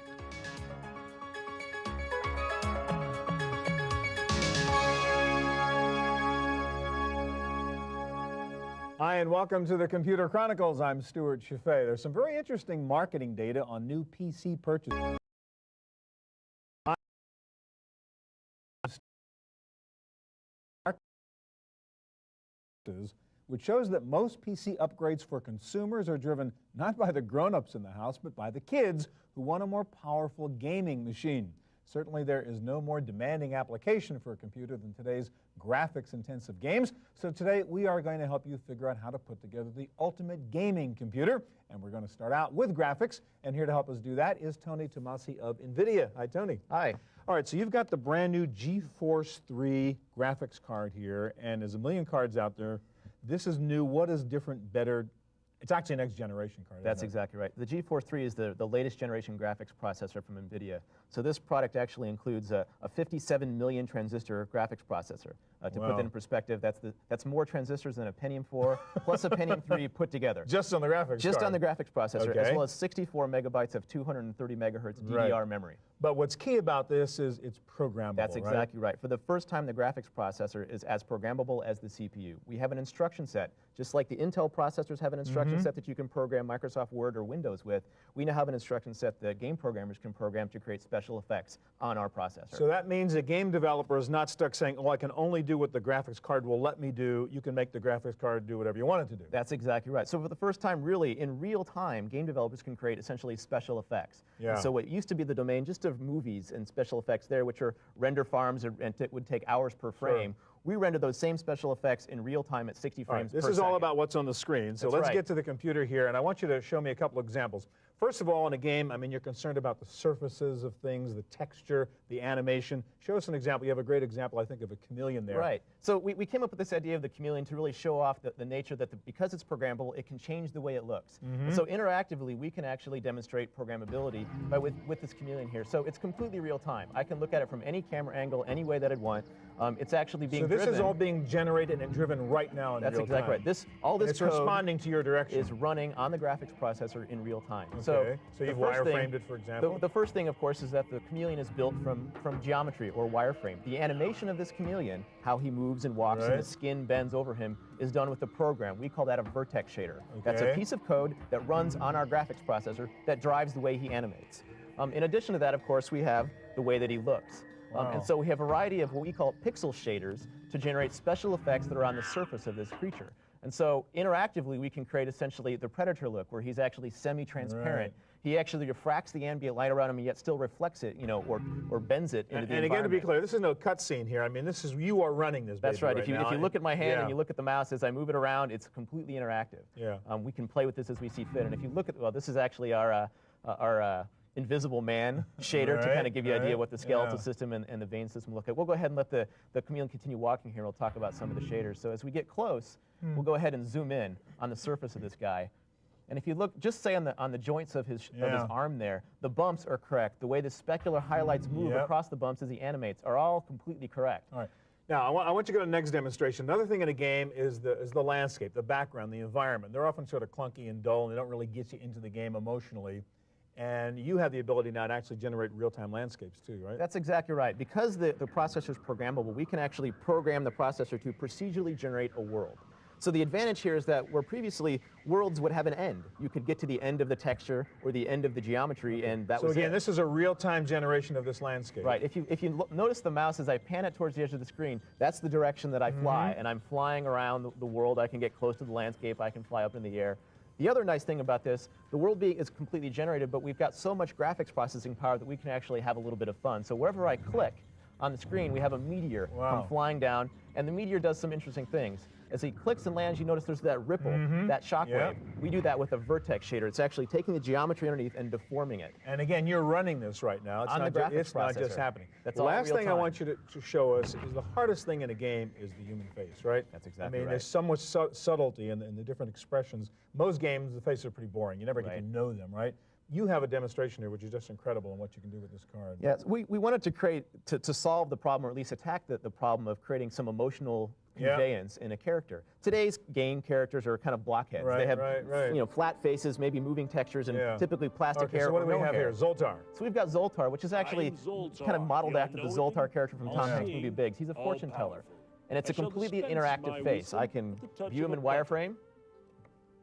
Hi, and welcome to the Computer Chronicles. I'm Stuart Chaffee. There's some very interesting marketing data on new PC purchases. Which shows that most PC upgrades for consumers are driven not by the grown-ups in the house, but by the kids who want a more powerful gaming machine. Certainly there is no more demanding application for a computer than today's graphics-intensive games. So today we are going to help you figure out how to put together the ultimate gaming computer. And we're going to start out with graphics. And here to help us do that is Tony Tomasi of NVIDIA. Hi, Tony. Hi. All right, so you've got the brand new GeForce 3 graphics card here, and there's a million cards out there. This is new. What is different, better? It's actually a next generation card. That's exactly right. The GeForce 3 is the latest generation graphics processor from NVIDIA. So this product actually includes a 57 million transistor graphics processor. To put that in perspective, that's more transistors than a Pentium 4 plus a Pentium 3 put together. Just on the graphics Just card. on the graphics processor, Okay. as well as 64 megabytes of 230 megahertz DDR memory. But what's key about this is it's programmable, That's exactly right. For the first time, the graphics processor is as programmable as the CPU. We have an instruction set. Just like the Intel processors have an instruction set that you can program Microsoft Word or Windows with, we now have an instruction set that game programmers can program to create special effects on our processor. So that means a game developer is not stuck saying, oh, I can only do what the graphics card will let me do. You can make the graphics card do whatever you want it to do. That's exactly right. So for the first time, really, in real time, game developers can create essentially special effects. Yeah. So what used to be the domain just of movies and special effects there, which are render farms and it would take hours per frame, we render those same special effects in real time at 60 frames per second. This is all about what's on the screen. So let's get to the computer here, and I want you to show me a couple examples. First of all, in a game, I mean, you're concerned about the surfaces of things, the texture, the animation. Show us an example. You have a great example, I think, of a chameleon there. Right. So we came up with this idea of the chameleon to really show off the nature that because it's programmable, it can change the way it looks. And so interactively, we can actually demonstrate programmability with this chameleon here. So it's completely real time. I can look at it from any camera angle, any way that I'd want. It's actually being driven. So this is all being generated and driven right now in real time. That's exactly right. All this it's code responding to your direction. is running on the graphics processor in real time. Okay. So you've wireframed it, for example? The first thing, of course, is that the chameleon is built from geometry or wireframe. The animation of this chameleon, how he moves and walks and the skin bends over him, is done with a program. We call that a vertex shader. That's a piece of code that runs on our graphics processor that drives the way he animates. In addition to that, of course, we have the way that he looks. And so we have a variety of what we call pixel shaders to generate special effects that are on the surface of this creature. And so interactively, we can create essentially the Predator look, where he's actually semi-transparent. He actually refracts the ambient light around him, and yet still reflects it, or bends it into the environment. And again, to be clear, this is no cutscene here. I mean, this is you are running this. That's right. If you look at my hand and you yeah. look at the mouse as I move it around, it's completely interactive. Yeah. We can play with this as we see fit. And if you look at, well, this is actually our Invisible Man shader to kind of give you an idea what the skeletal system and the vein system look like. We'll go ahead and let the chameleon continue walking here. We'll talk about some of the shaders. So as we get close, we'll go ahead and zoom in on the surface of this guy. And if you look, just say on the joints of his arm there, the bumps are correct. The way the specular highlights move across the bumps as he animates are all completely correct. All right. Now, I want you to go to the next demonstration. Another thing in a game is the landscape, the background, the environment. They're often sort of clunky and dull, and they don't really get you into the game emotionally. And you have the ability now to actually generate real-time landscapes too, right? That's exactly right. Because the processor is programmable, we can actually program the processor to procedurally generate a world. So the advantage here is that where previously worlds would have an end. You could get to the end of the texture or the end of the geometry, and that was it. So again, this is a real-time generation of this landscape. Right. If you notice the mouse as I pan it towards the edge of the screen, that's the direction that I fly, and I'm flying around the world. I can get close to the landscape. I can fly up in the air. The other nice thing about this, the world is completely generated, but we've got so much graphics processing power that we can actually have a little bit of fun. So wherever I click on the screen, we have a meteor come flying down, and the meteor does some interesting things. As he clicks and lands, you notice there's that ripple, that shock wave. We do that with a vertex shader. It's actually taking the geometry underneath and deforming it. And again, you're running this right now. It's, On not, the graphics it's not just processor. happening. That's the all last real thing I time. want you to show us is the hardest thing in a game is the human face, right? That's exactly I mean, right. there's so much subtlety in the different expressions. Most games, the faces are pretty boring. You never get to know them, right? You have a demonstration here, which is just incredible in what you can do with this card. Yes, we wanted to create, to solve the problem, or at least attack the problem of creating some emotional conveyance in a character. Today's game characters are kind of blockheads. They have you know, flat faces, maybe moving textures, and typically plastic hair. So what or do we no have hair. here? Zoltar. So we've got Zoltar, which is actually kind of modeled after the Zoltar character from Tom Hanks' movie Biggs. He's a fortune teller, and it's a completely interactive face. I can view him in wireframe,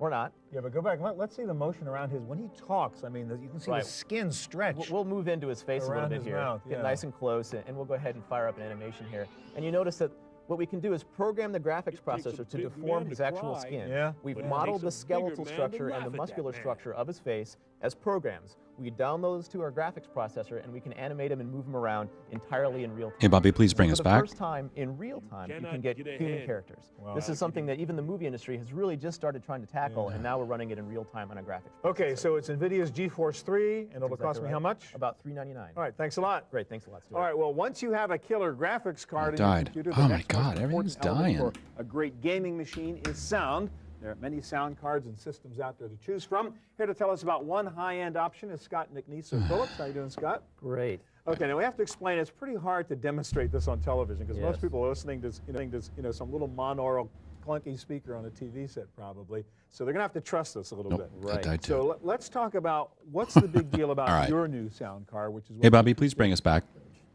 or not. Yeah, but go back. Let's see the motion around his. When he talks, I mean, you can see the skin stretch. We'll move into his face a little bit here. Mouth, Get nice and close, and we'll go ahead and fire up an animation here. And you notice that what we can do is program the graphics processor to deform his actual skin. We've modeled the skeletal structure and the muscular structure of his face as programs. We download those to our graphics processor, and we can animate him and move him around entirely in real time. Hey, Bobby, please bring us back. For the first time in real time, you can get human characters. This is something that even the movie industry has really just started trying to tackle, and now we're running it in real time on a graphics processor. Okay, so it's NVIDIA's GeForce 3, and it'll cost me how much? About $399. All right, thanks a lot. Great, thanks a lot, Stuart. All right, well, once you have a killer graphics card in your computer, Oh the my next most God, everything's important element dying. for a great gaming machine is sound. There are many sound cards and systems out there to choose from. Here to tell us about one high-end option is Scott Nicknisa Phillips. How you doing, Scott? Great. Okay, now we have to explain. It's pretty hard to demonstrate this on television because most people are listening to some little monaural clunky speaker on a TV set probably. So they're going to have to trust us a little bit. I died too. So let's talk about what's the big deal about your new sound card, which is Hey, Bobby, please bring us back.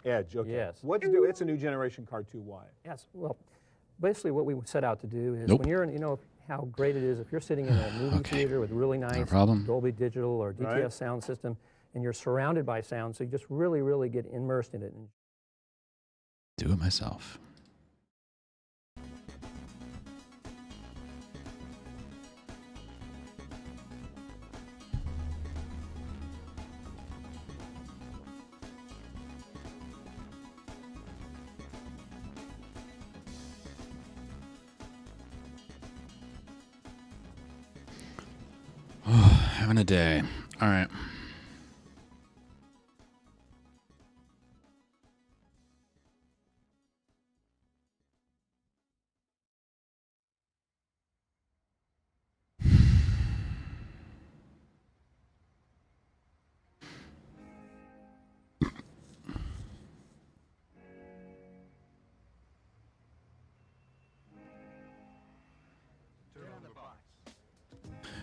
Edge. Okay. Yes. What'd you do? It's a new generation card too. Why? Yes. Well, basically what we set out to do is when you're in, you know how great it is if you're sitting in a movie theater with really nice Dolby Digital or DTS sound system, and you're surrounded by sound, so you just really, really get immersed in it. Do it myself. Having a day. All right.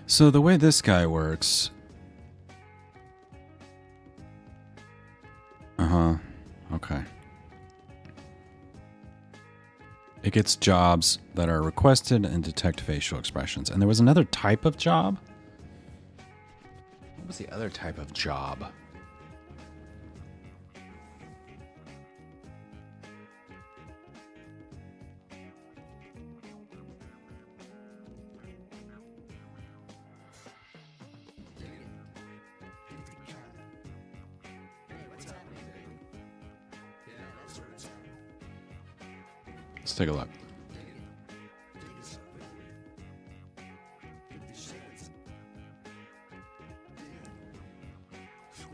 So the way this guy works, okay. It gets jobs that are requested and detect facial expressions. And there was another type of job. What was the other type of job? Let's take a look.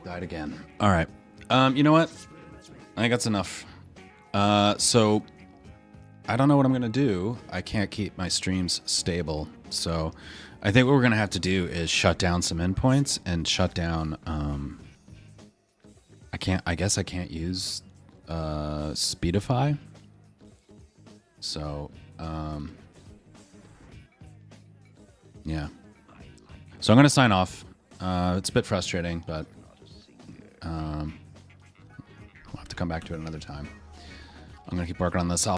Died again. All right. You know what? I think that's enough. So I don't know what I'm going to do. I can't keep my streams stable. So I think what we're going to have to do is shut down some endpoints and shut down, I guess I can't use Speedify. So, yeah. So I'm going to sign off. It's a bit frustrating, but we'll have to come back to it another time. I'm going to keep working on this.